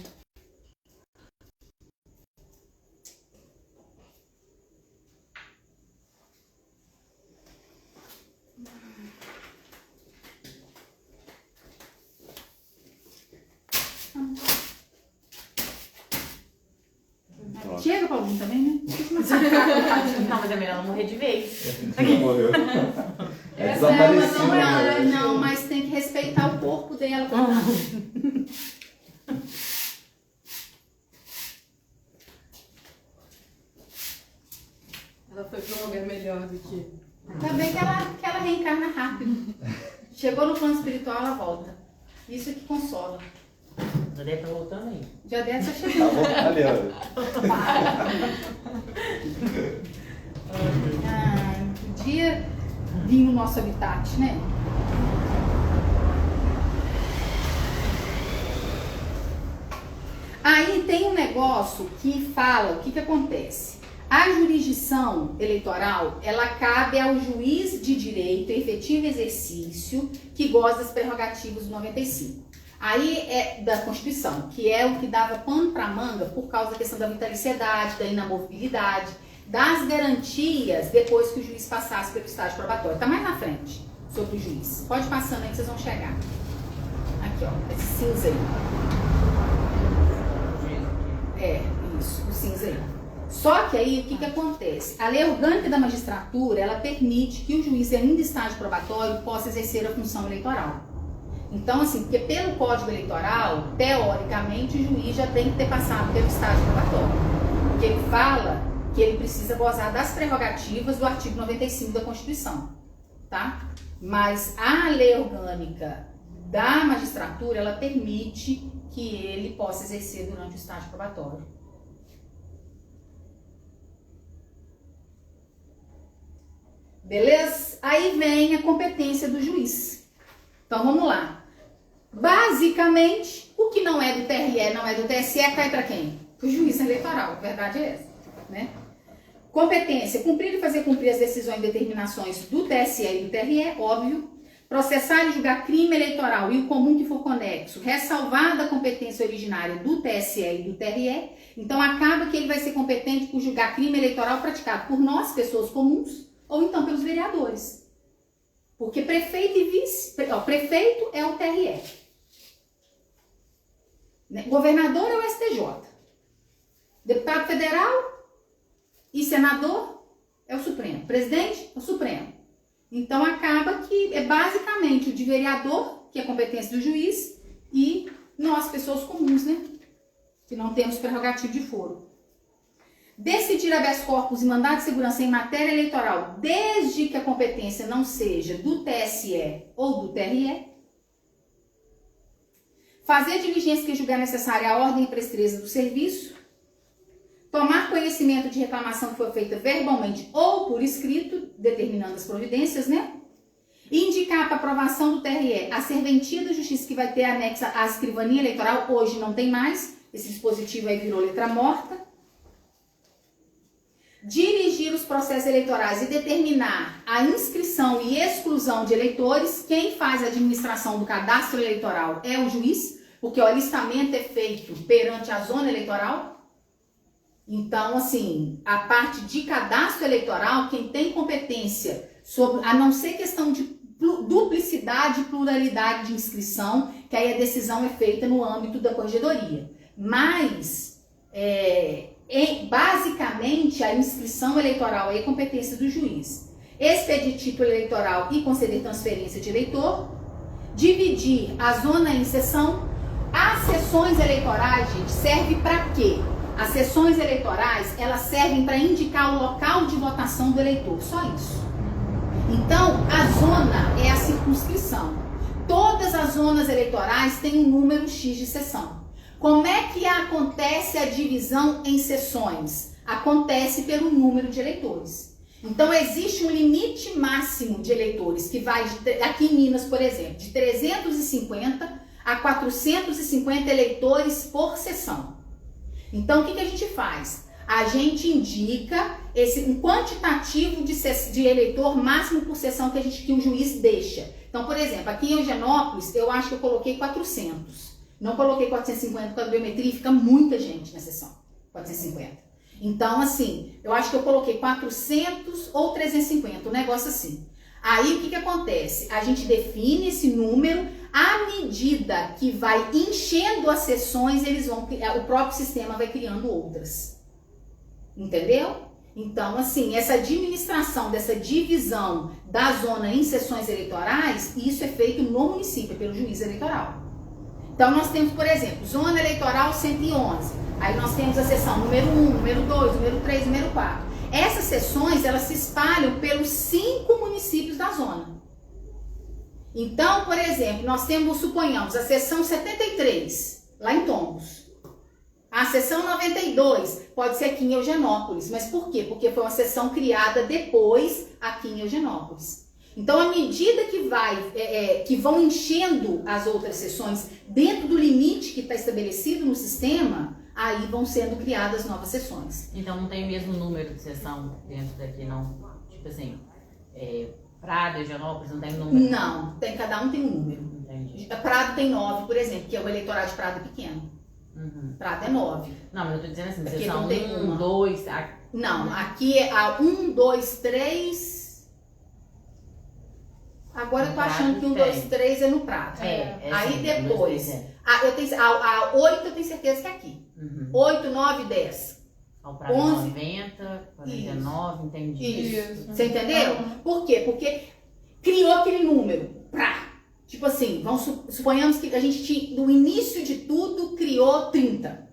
Speaker 1: Chega, Paulinho, também, né?
Speaker 2: Não, mas é melhor não morrer de vez.
Speaker 4: Não morreu.
Speaker 1: Essa é uma senhora, não, mas tem que respeitar o corpo dela.
Speaker 3: Ela foi pra um lugar melhor do que...
Speaker 1: Também que ela reencarna rápido. Chegou no plano espiritual, ela volta. Isso é que consola.
Speaker 2: Já deve estar voltando aí.
Speaker 1: Já deve estar
Speaker 4: Tá
Speaker 1: chegando.
Speaker 4: bom, ali, ó.
Speaker 1: Podia vir no nosso habitat, né? Aí tem um negócio que fala o que acontece. A jurisdição eleitoral, ela cabe ao juiz de direito em efetivo exercício que goza das prerrogativas do 95. Aí é da Constituição, que é o que dava pano para manga por causa da questão da vitaliciedade, da inamovibilidade, das garantias depois que o juiz passasse pelo estágio probatório. Está mais na frente sobre o juiz. Pode passando aí que vocês vão chegar. Aqui, ó, esse cinza aí. É, isso, o cinza aí. Só que aí, o que acontece? A lei orgânica da magistratura, ela permite que o juiz, ainda em estágio probatório, possa exercer a função eleitoral. Então, assim, porque pelo Código Eleitoral, teoricamente, o juiz já tem que ter passado pelo estágio probatório. Porque ele fala que ele precisa gozar das prerrogativas do artigo 95 da Constituição, tá? Mas a lei orgânica da magistratura, ela permite que ele possa exercer durante o estágio probatório. Beleza? Aí vem a competência do juiz. Então vamos lá. Basicamente, o que não é do TRE, não é do TSE, cai para quem? O juiz eleitoral, a verdade é essa, né? Competência, cumprir e fazer cumprir as decisões e determinações do TSE e do TRE, óbvio. Processar e julgar crime eleitoral e o comum que for conexo, ressalvada a competência originária do TSE e do TRE. Então acaba que ele vai ser competente por julgar crime eleitoral praticado por nós, pessoas comuns, ou então pelos vereadores. Porque prefeito e vice, prefeito é o TRE. Governador é o STJ. Deputado federal e senador é o Supremo. Presidente é o Supremo. Então acaba que é basicamente o de vereador, que é a competência do juiz, e nós, pessoas comuns, né? Que não temos prerrogativo de foro. Decidir habeas corpus e mandado de segurança em matéria eleitoral, desde que a competência não seja do TSE ou do TRE. Fazer diligência que julgar necessária a ordem e presteza do serviço. Tomar conhecimento de reclamação que foi feita verbalmente ou por escrito, determinando as providências, né? Indicar para aprovação do TRE a serventia da justiça que vai ter anexa à escrivania eleitoral, hoje não tem mais, esse dispositivo aí virou letra morta. Dirigir os processos eleitorais e determinar a inscrição e exclusão de eleitores. Quem faz a administração do cadastro eleitoral é o juiz, porque o alistamento é feito perante a zona eleitoral. Então, assim, a parte de cadastro eleitoral, quem tem competência sobre, a não ser questão de duplicidade e pluralidade de inscrição, que aí a decisão é feita no âmbito da corregedoria. Mas, basicamente, a inscrição eleitoral é competência do juiz. Expedir título eleitoral e conceder transferência de eleitor. Dividir a zona em seção. As sessões eleitorais, gente, serve para quê? As sessões eleitorais, elas servem para indicar o local de votação do eleitor, só isso. Então, a zona é a circunscrição. Todas as zonas eleitorais têm um número X de sessão. Como é que acontece a divisão em sessões? Acontece pelo número de eleitores. Então, existe um limite máximo de eleitores, que vai, aqui em Minas, por exemplo, de 350 a 450 eleitores por sessão. Então, o que a gente faz? A gente indica um quantitativo de eleitor máximo por sessão que o juiz deixa. Então, por exemplo, aqui em Eugenópolis, eu acho que eu coloquei 400. Não coloquei 450 porque a biometria fica muita gente na sessão. 450. Então, assim, eu acho que eu coloquei 400 ou 350, um negócio assim. Aí, o que acontece? A gente define esse número, à medida que vai enchendo as sessões, o próprio sistema vai criando outras. Entendeu? Então, assim, essa administração dessa divisão da zona em sessões eleitorais, isso é feito no município, pelo juiz eleitoral. Então, nós temos, por exemplo, zona eleitoral 111. Aí nós temos a seção número 1, número 2, número 3, número 4. Essas sessões, elas se espalham pelos 5 municípios da zona. Então, por exemplo, nós temos, suponhamos, a seção 73, lá em Tombos. A sessão 92 pode ser aqui em Eugenópolis. Mas por quê? Porque foi uma sessão criada depois aqui em Eugenópolis. Então, à medida que vão enchendo as outras sessões dentro do limite que está estabelecido no sistema, aí vão sendo criadas novas sessões.
Speaker 2: Então não tem o mesmo número de sessão dentro daqui, não? Tipo assim, Prado, Eugenópolis, não tem número?
Speaker 1: Não, cada um tem um número.
Speaker 2: Entendi.
Speaker 1: Prado tem 9, por exemplo, que é o eleitorado de Prado pequeno.
Speaker 2: Uhum.
Speaker 1: Prado é 9.
Speaker 2: Não, mas eu tô dizendo assim,
Speaker 1: Aqui
Speaker 2: sessão
Speaker 1: não tem
Speaker 2: 1,
Speaker 1: uma.
Speaker 2: 2...
Speaker 1: Não, aqui é a 1, 2, 3... Agora eu tô achando que 1, 2, 3 é no Prado. Aí
Speaker 2: sim,
Speaker 1: depois...
Speaker 2: 1, 2, 3
Speaker 1: A 8 eu tenho certeza que é aqui.
Speaker 2: Uhum.
Speaker 1: 8, 9, 10.
Speaker 2: Ao Prado
Speaker 1: 11.
Speaker 2: 90, 49, entendi.
Speaker 1: Isso. Você entendeu? Por quê? Porque criou aquele número. Tipo assim, suponhamos que a gente, no início de tudo, criou 30.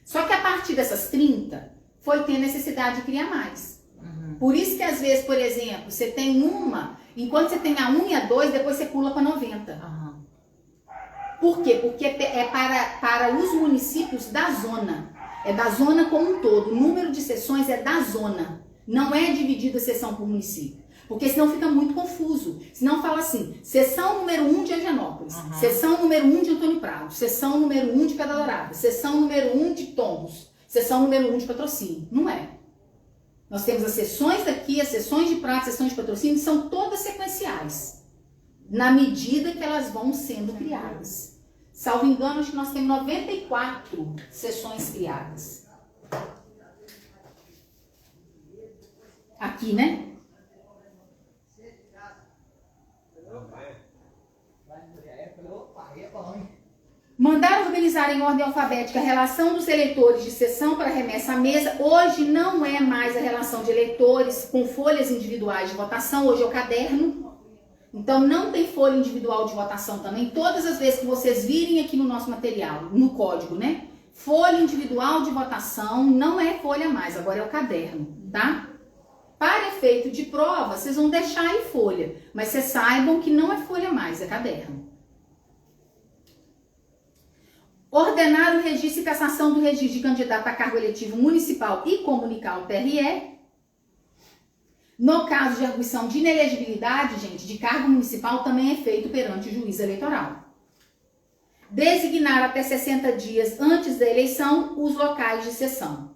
Speaker 1: Só que a partir dessas 30, foi ter necessidade de criar mais.
Speaker 2: Uhum.
Speaker 1: Por isso que às vezes, por exemplo, você tem uma, enquanto você tem a 1 e a 2, depois você pula para 90.
Speaker 2: Uhum.
Speaker 1: Por quê? Porque é para os municípios da zona. É da zona como um todo. O número de sessões é da zona. Não é dividida a sessão por município. Porque senão fica muito confuso. Senão fala assim, sessão número 1 de Eugenópolis, sessão número 1 de Antônio Prado, sessão número 1 de Pedra Dourada, sessão número 1 de Tombos, sessão número 1 de Patrocínio. Não é. Nós temos as sessões daqui, as sessões de Prado, as sessões de Patrocínio, são todas sequenciais. Na medida que elas vão sendo criadas. Salvo engano, acho que nós temos 94 sessões criadas. Aqui, né? Mandaram organizar em ordem alfabética a relação dos eleitores de sessão para remessa à mesa. Hoje não é mais a relação de eleitores com folhas individuais de votação, hoje é o caderno. Então não tem folha individual de votação também. Todas as vezes que vocês virem aqui no nosso material, no código, né? Folha individual de votação não é folha mais, agora é o caderno, tá? Para efeito de prova, vocês vão deixar aí folha, mas vocês saibam que não é folha mais, é caderno. Ordenar o registro e cassação do registro de candidato a cargo eletivo municipal e comunicar ao TRE. No caso de arguição de inelegibilidade, gente, de cargo municipal também é feito perante o juiz eleitoral. Designar até 60 dias antes da eleição os locais de sessão.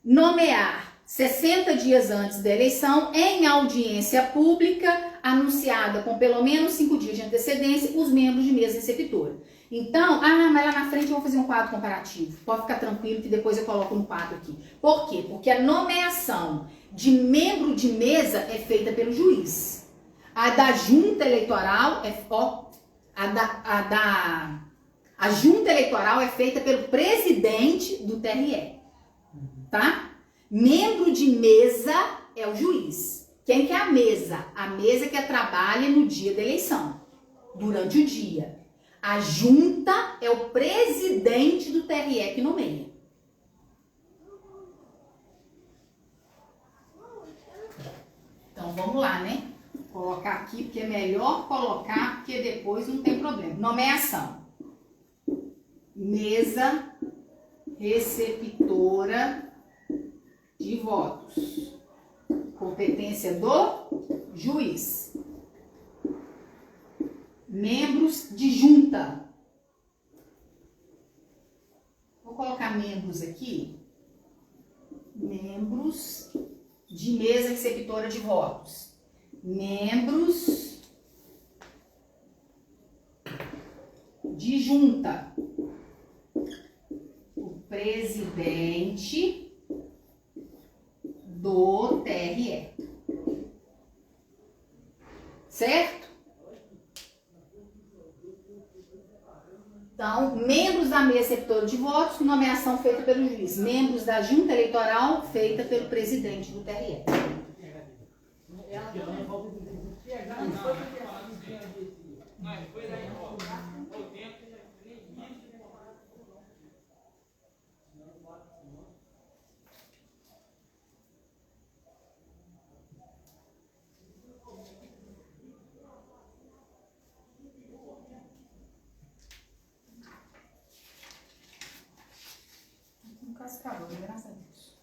Speaker 1: Nomear 60 dias antes da eleição, em audiência pública, anunciada com pelo menos 5 dias de antecedência, os membros de mesa receptora. Então, mas lá na frente eu vou fazer um quadro comparativo. Pode ficar tranquilo que depois eu coloco no quadro aqui. Por quê? Porque a nomeação de membro de mesa é feita pelo juiz. A da junta eleitoral a junta eleitoral é feita pelo presidente do TRE. Tá? Membro de mesa é o juiz. Quem que é a mesa? A mesa que trabalha no dia da eleição, durante o dia. A junta é o presidente do TRE que nomeia. Então vamos lá, né? Vou colocar aqui porque é melhor colocar, porque depois não tem problema. Nomeação. Mesa receptora de votos. Competência do juiz. Membros de junta. Vou colocar membros aqui. Membros de mesa receptora de votos. Membros de junta. O presidente do TRE. Certo? Então, membros da mesa receptora de votos, nomeação feita pelo juiz. Membros da junta eleitoral, feita pelo presidente do TRE. Acabou, graças a Deus.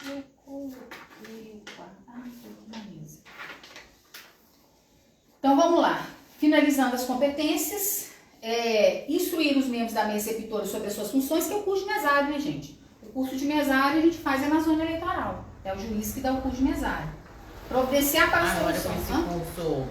Speaker 1: Eu coloquei o guardanapo na mesa. Então vamos lá. Finalizando as competências, instruir os membros da mesa receptora sobre as suas funções, que é o curso de mesário, né, gente? O curso de mesário a gente faz na zona eleitoral. É o juiz que dá o curso de mesário. Providenciar para a
Speaker 2: Agora, com
Speaker 1: solução.
Speaker 2: esse curso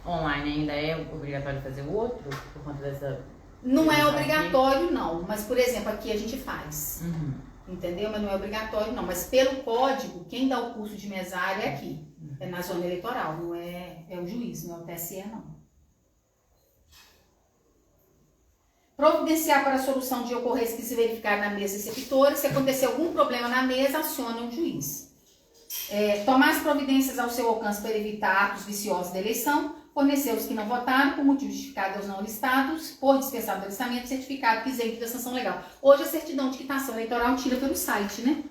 Speaker 2: online ainda é obrigatório fazer o outro? Por conta dessa...
Speaker 1: Não é obrigatório, não. Mas, por exemplo, aqui a gente faz.
Speaker 2: Uhum.
Speaker 1: Entendeu? Mas não é obrigatório, não. Mas pelo código, quem dá o curso de mesário é aqui. É na zona eleitoral, não é o juiz, não é o TSE, não. Providenciar para a solução de ocorrência que se verificar na mesa receptora. Se acontecer algum problema na mesa, acione um juiz. Tomar as providências ao seu alcance para evitar atos viciosos da eleição. Fornecer os que não votaram, por motivo justificado aos não listados, por dispensar do alistamento, certificado que isento da sanção legal. Hoje a certidão de quitação eleitoral tira pelo site, né?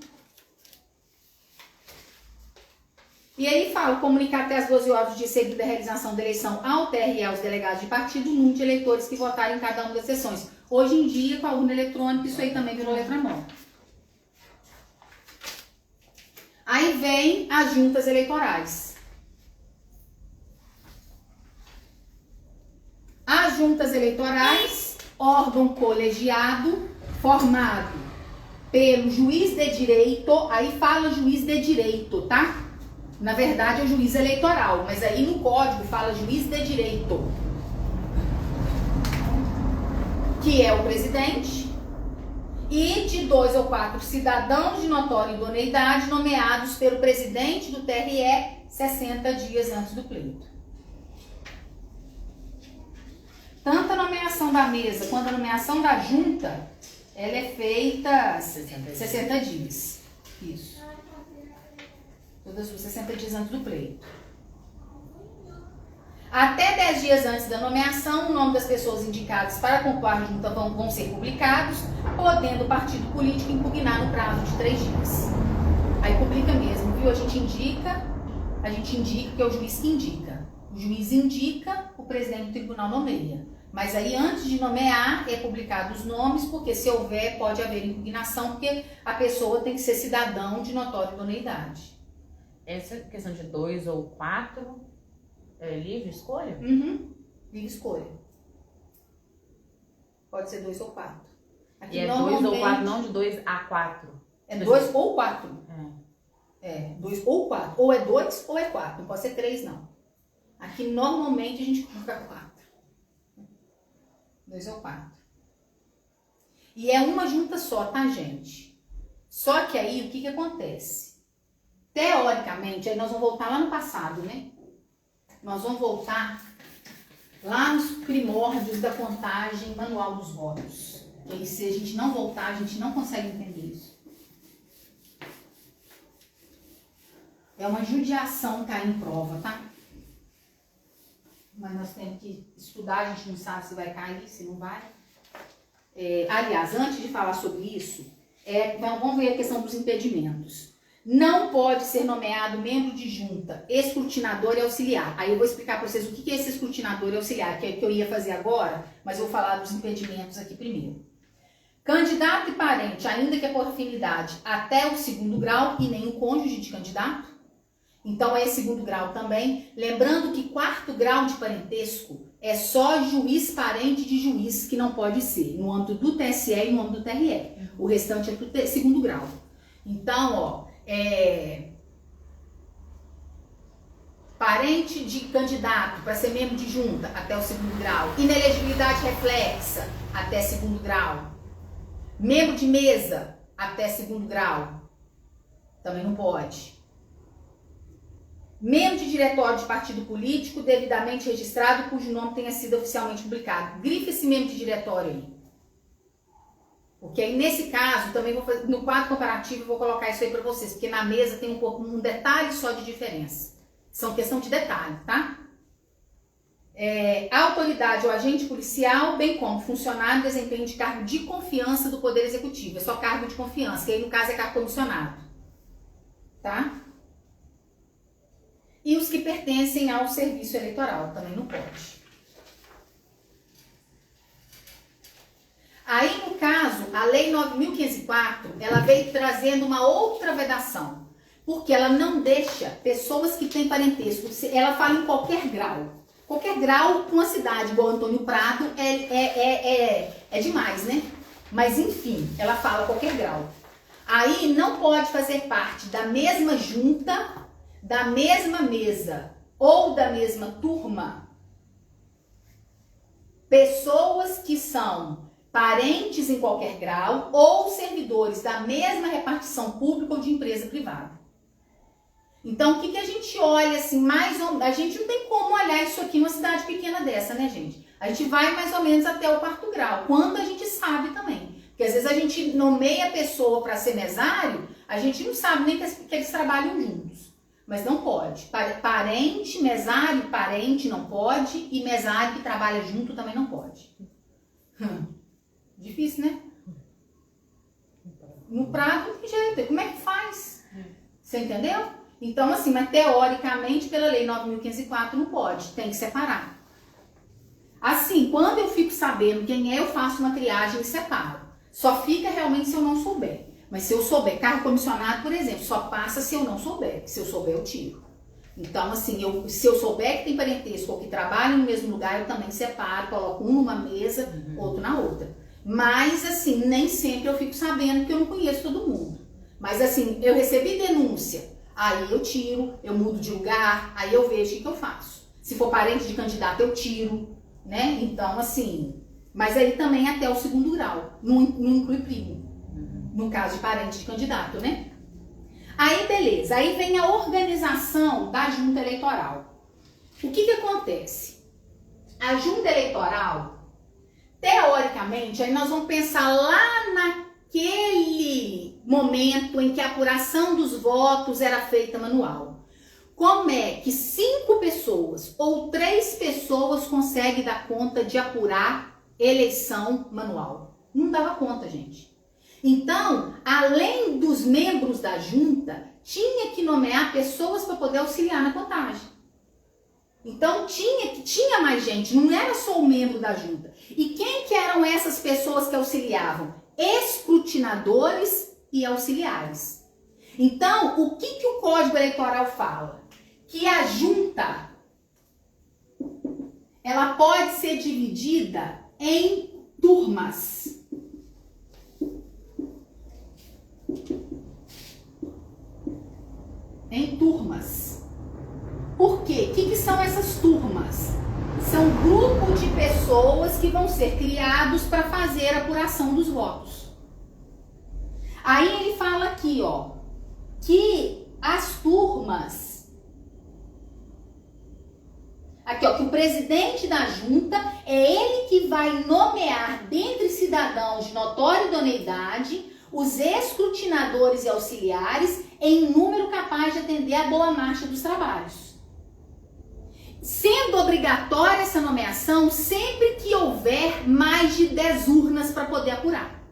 Speaker 1: E aí fala, comunicar até as 12 horas do dia seguinte da realização da eleição ao TRE, aos delegados de partido, o número de eleitores que votaram em cada uma das sessões. Hoje em dia, com a urna eletrônica, isso aí também virou letra morta. Aí vem as juntas eleitorais. As juntas eleitorais, órgão colegiado, formado pelo juiz de direito, aí fala juiz de direito, tá? Na verdade é o juiz eleitoral, mas aí no código fala juiz de direito, que é o presidente, e de 2 ou 4 cidadãos de notória idoneidade nomeados pelo presidente do TRE 60 dias antes do pleito. Tanto a nomeação da mesa quanto a nomeação da junta, ela é feita 60 dias. Isso. Todas os 60 dias antes do pleito. Até 10 dias antes da nomeação, o nome das pessoas indicadas para compor a junta vão ser publicados, podendo o partido político impugnar no prazo de 3 dias. Aí publica mesmo, viu? A gente indica que é o juiz que indica. O juiz indica, o presidente do tribunal nomeia. Mas aí, antes de nomear, é publicado os nomes, porque se houver, pode haver impugnação, porque a pessoa tem que ser cidadão de notória idoneidade.
Speaker 2: Essa questão de 2 ou 4 é livre escolha?
Speaker 1: Uhum. Livre escolha. Pode ser 2 ou 4. Aqui
Speaker 2: E é 2 ou 4, não de 2 a 4.
Speaker 1: É 2 ou 4. É 2 ou 4. Ou é 2 ou é 4. Não pode ser 3, não. Aqui, normalmente, a gente coloca 4. 2 ou 4. E é uma junta só, tá, gente? Só que aí, o que acontece? Teoricamente, aí nós vamos voltar lá no passado, né? Nós vamos voltar lá nos primórdios da contagem manual dos votos. E aí, se a gente não voltar, a gente não consegue entender isso. É uma judiação cair em prova, tá? Mas nós temos que estudar, a gente não sabe se vai cair, se não vai. Aliás, antes de falar sobre isso, vamos ver a questão dos impedimentos. Não pode ser nomeado membro de junta, escrutinador e auxiliar. Aí eu vou explicar para vocês o que é esse escrutinador e auxiliar, que é o que eu ia fazer agora, mas eu vou falar dos impedimentos aqui primeiro. Candidato e parente, ainda que é por afinidade, até o 2º grau e nem o cônjuge de candidato. Então é 2º grau também. Lembrando que 4º grau de parentesco é só juiz parente de juiz que não pode ser, no âmbito do TSE e no âmbito do TRE. O restante é do 2º grau. Então, parente de candidato para ser membro de junta até o 2º grau. Inelegibilidade reflexa até 2º grau. Membro de mesa até 2º grau. Também não pode. Membro de diretório de partido político devidamente registrado cujo nome tenha sido oficialmente publicado. Grifa esse membro de diretório aí. Porque aí, nesse caso, também vou fazer, no quadro comparativo, eu vou colocar isso aí para vocês, porque na mesa tem um detalhe só de diferença. São questão de detalhe, tá? A autoridade ou agente policial, bem como funcionário, desempenho de cargo de confiança do Poder Executivo. É só cargo de confiança, que aí, no caso, é cargo comissionado. Tá? e os que pertencem ao serviço eleitoral, também não pode. Aí, no caso, a Lei 9.504, ela veio trazendo uma outra vedação, porque ela não deixa pessoas que têm parentesco, ela fala em qualquer grau. Qualquer grau com uma cidade igual Antônio Prado é demais, né? Mas, enfim, ela fala qualquer grau. Aí não pode fazer parte da mesma junta, da mesma mesa ou da mesma turma pessoas que são parentes em qualquer grau ou servidores da mesma repartição pública ou de empresa privada. Então, o que a gente olha assim, mais ou menos, a gente não tem como olhar isso aqui numa cidade pequena dessa, né, gente? A gente vai mais ou menos até o 4º grau, quando a gente sabe também. Porque às vezes a gente nomeia a pessoa para ser mesário, a gente não sabe nem que eles trabalham juntos. Mas não pode. Parente, mesário, parente não pode, e mesário que trabalha junto também não pode. Difícil, né? No Prado não tem jeito. Como é que faz? Você entendeu? Então, assim, mas teoricamente, pela Lei 9.504, não pode. Tem que separar. Assim, quando eu fico sabendo quem é, eu faço uma triagem e separo. Só fica realmente se eu não souber. Mas se eu souber, carro comissionado, por exemplo, só passa se eu não souber. Se eu souber, eu tiro. Então, assim, se eu souber que tem parentesco ou que trabalham no mesmo lugar, eu também separo, coloco um numa mesa, outro na outra. Mas, assim, nem sempre eu fico sabendo, porque eu não conheço todo mundo. Mas, assim, eu recebi denúncia, aí eu tiro, eu mudo de lugar, aí eu vejo o que eu faço. Se for parente de candidato, eu tiro, né? Então, assim, mas aí também até o 2º grau, não inclui primo, no caso de parente de candidato, né? Aí, beleza, aí vem a organização da junta eleitoral. O que acontece? A junta eleitoral, teoricamente, aí nós vamos pensar lá naquele momento em que a apuração dos votos era feita manual. Como é que 5 pessoas ou 3 pessoas conseguem dar conta de apurar eleição manual? Não dava conta, gente. Então, além dos membros da junta, tinha que nomear pessoas para poder auxiliar na contagem. Então, tinha mais gente, não era só o membro da junta. E quem que eram essas pessoas que auxiliavam? Escrutinadores e auxiliares. Então, o que o Código Eleitoral fala? Que a junta, ela pode ser dividida em turmas. Em turmas. Por quê? O que são essas turmas? São grupos de pessoas que vão ser criados para fazer a apuração dos votos. Aí ele fala aqui, ó, que as turmas, aqui, ó, que o presidente da junta é ele que vai nomear dentre cidadãos de notória idoneidade os escrutinadores e auxiliares em número capaz de atender à boa marcha dos trabalhos. Sendo obrigatória essa nomeação sempre que houver mais de 10 urnas para poder apurar.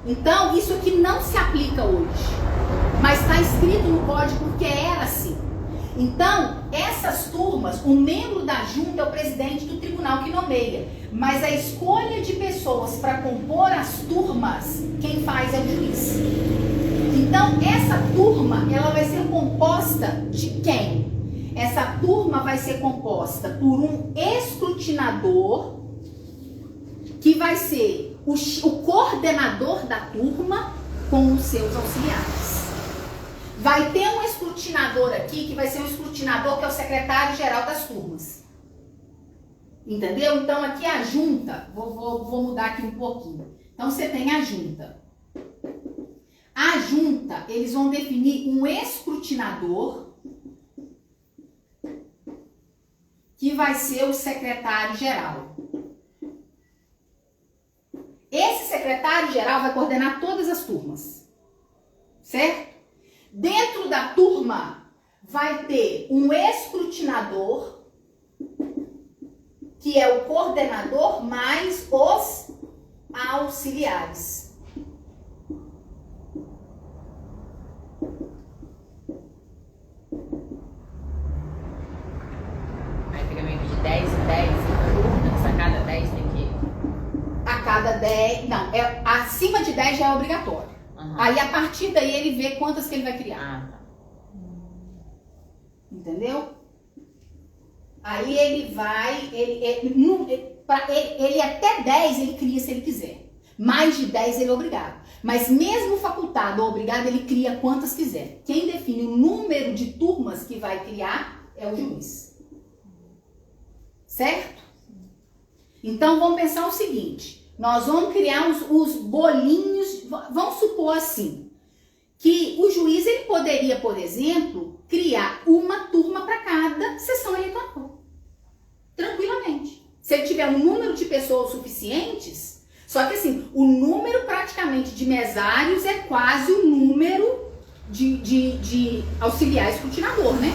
Speaker 1: Então, isso aqui não se aplica hoje, mas está escrito no código porque era assim. Então, essas turmas, o membro da junta é o presidente do tribunal que nomeia, mas a escolha de pessoas para compor as turmas, quem faz é o juiz. Então, essa turma, ela vai ser composta de quem? Essa turma vai ser composta por um escrutinador, que vai ser o coordenador da turma com os seus auxiliares. Vai ter um escrutinador aqui, que vai ser um escrutinador que é o secretário-geral das turmas. Entendeu? Então, aqui a junta, vou mudar aqui um pouquinho. Então, você tem a junta. A junta, eles vão definir um escrutinador, que vai ser o secretário-geral. Esse secretário-geral vai coordenar todas as turmas, certo? Dentro da turma vai ter um escrutinador, que é o coordenador, mais os auxiliares. cada 10, não, acima de 10 já é obrigatório. Aí a partir daí ele vê quantas que ele vai criar.
Speaker 2: Ah, tá.
Speaker 1: Entendeu? Aí ele vai, ele até 10 ele cria se ele quiser. Mais de 10 ele é obrigado. Mas mesmo facultado ou obrigado, ele cria quantas quiser. Quem define o número de turmas que vai criar é o juiz. Certo? Então vamos pensar o seguinte. Nós vamos criar os bolinhos, vamos supor assim, que o juiz ele poderia, por exemplo, criar uma turma para cada sessão eleitoral. Tranquilamente. Se ele tiver um número de pessoas suficientes, só que assim, o número praticamente de mesários é quase o número de auxiliar escrutinador, né?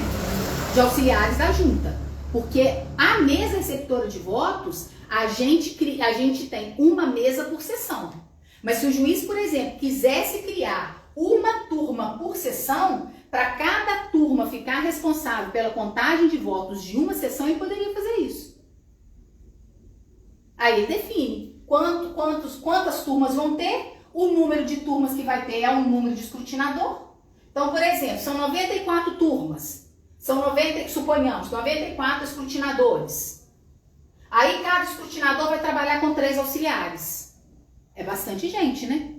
Speaker 1: De auxiliares da junta. Porque a mesa receptora de votos, a gente tem uma mesa por sessão. Mas se o juiz, por exemplo, quisesse criar uma turma por sessão, para cada turma ficar responsável pela contagem de votos de uma sessão, ele poderia fazer isso. Aí ele define quantas turmas vão ter, o número de turmas que vai ter é o número de escrutinador. Então, por exemplo, são 94 turmas. Suponhamos, 94 escrutinadores. Aí cada escrutinador vai trabalhar com 3 auxiliares. É bastante gente, né?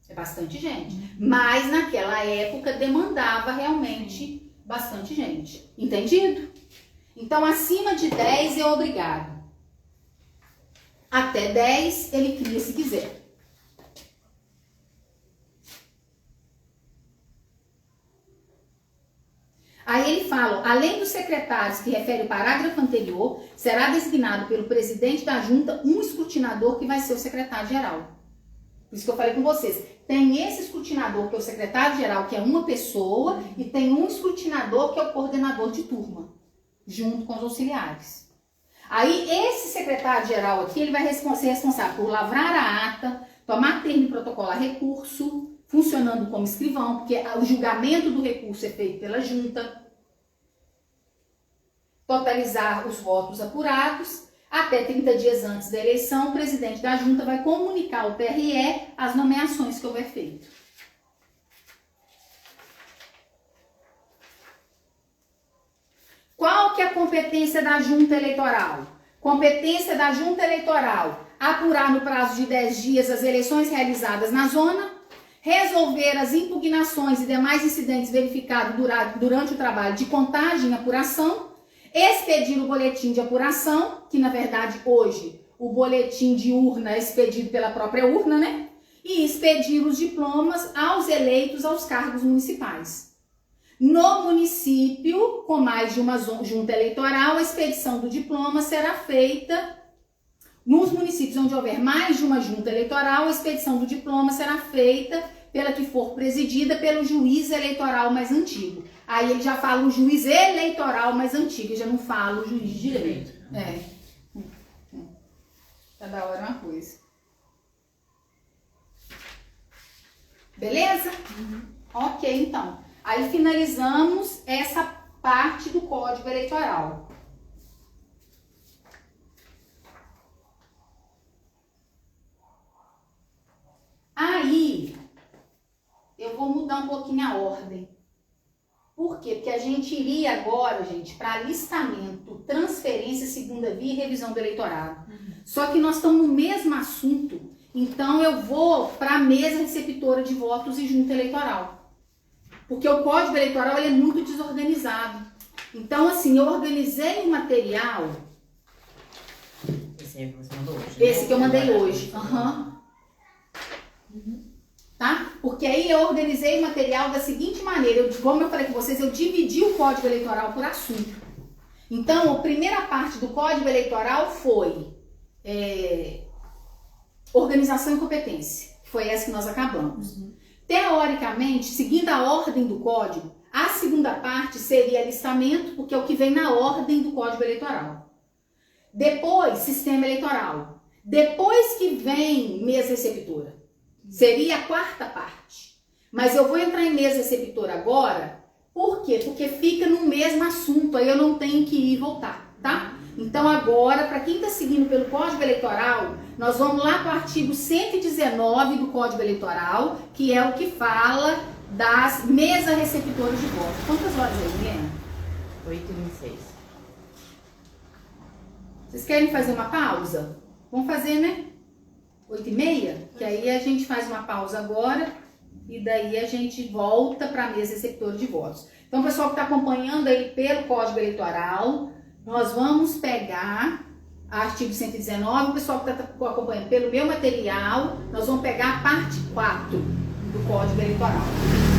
Speaker 1: É bastante gente. Mas naquela época demandava realmente bastante gente. Entendido? Então acima de 10 é obrigado. Até 10 ele cria se quiser. Aí ele fala, além dos secretários que refere o parágrafo anterior, será designado pelo presidente da junta um escrutinador que vai ser o secretário-geral. Por isso que eu falei com vocês, tem esse escrutinador que é o secretário-geral, que é uma pessoa, e tem um escrutinador que é o coordenador de turma, junto com os auxiliares. Aí esse secretário-geral aqui, ele vai ser responsável por lavrar a ata, tomar termo e protocolar recurso, funcionando como escrivão, porque o julgamento do recurso é feito pela junta, totalizar os votos apurados, até 30 dias antes da eleição, o presidente da junta vai comunicar ao TRE as nomeações que houver feito. Qual que é a competência da junta eleitoral? Competência da junta eleitoral, apurar no prazo de 10 dias as eleições realizadas na zona, resolver as impugnações e demais incidentes verificados durante o trabalho de contagem e apuração, expedir o boletim de apuração, que na verdade hoje o boletim de urna é expedido pela própria urna, né? E expedir os diplomas aos eleitos aos cargos municipais. No município, com mais de uma junta eleitoral, a expedição do diploma será feita. Nos municípios onde houver mais de uma junta eleitoral, a expedição do diploma será feita pela que for presidida pelo juiz eleitoral mais antigo. Aí ele já fala o juiz eleitoral mais antigo, ele já não fala o juiz de direito. Cada hora é uma coisa. Beleza? Ok, então. Aí finalizamos essa parte do Código Eleitoral. Aí, eu vou mudar um pouquinho a ordem. Por quê? Porque a gente iria agora, gente, para alistamento, transferência, segunda via e revisão do eleitorado. Só que nós estamos no mesmo assunto, então eu vou para a mesa receptora de votos e junta eleitoral. Porque o Código Eleitoral ele é muito desorganizado. Então, assim, eu organizei um material.
Speaker 2: Esse aí que você mandou hoje.
Speaker 1: Esse que eu mandei hoje. Tá? Porque aí eu organizei o material da seguinte maneira, como eu falei com vocês, eu dividi o Código Eleitoral por assunto. Então, a primeira parte do Código Eleitoral foi organização e competência, que foi essa que nós acabamos. Teoricamente, seguindo a ordem do Código, a segunda parte seria alistamento, porque é o que vem na ordem do Código Eleitoral. Depois, sistema eleitoral. Depois que vem mesa receptora. Seria a quarta parte. Mas eu vou entrar em mesa receptora agora. Por quê? Porque fica no mesmo assunto. Aí eu não tenho que ir e voltar, tá? Então agora, para quem está seguindo pelo Código Eleitoral, nós vamos lá para o artigo 119 do Código Eleitoral, que é o que fala das mesas receptoras de votos. Quantas horas aí, Milena?
Speaker 2: 8h26.
Speaker 1: Vocês querem fazer uma pausa? Vamos fazer, né? 8h30? Que aí a gente faz uma pausa agora e daí a gente volta para a mesa receptora de votos. Então, o pessoal que está acompanhando aí pelo Código Eleitoral, nós vamos pegar artigo 119, o pessoal que está acompanhando pelo meu material, nós vamos pegar a parte 4 do Código Eleitoral.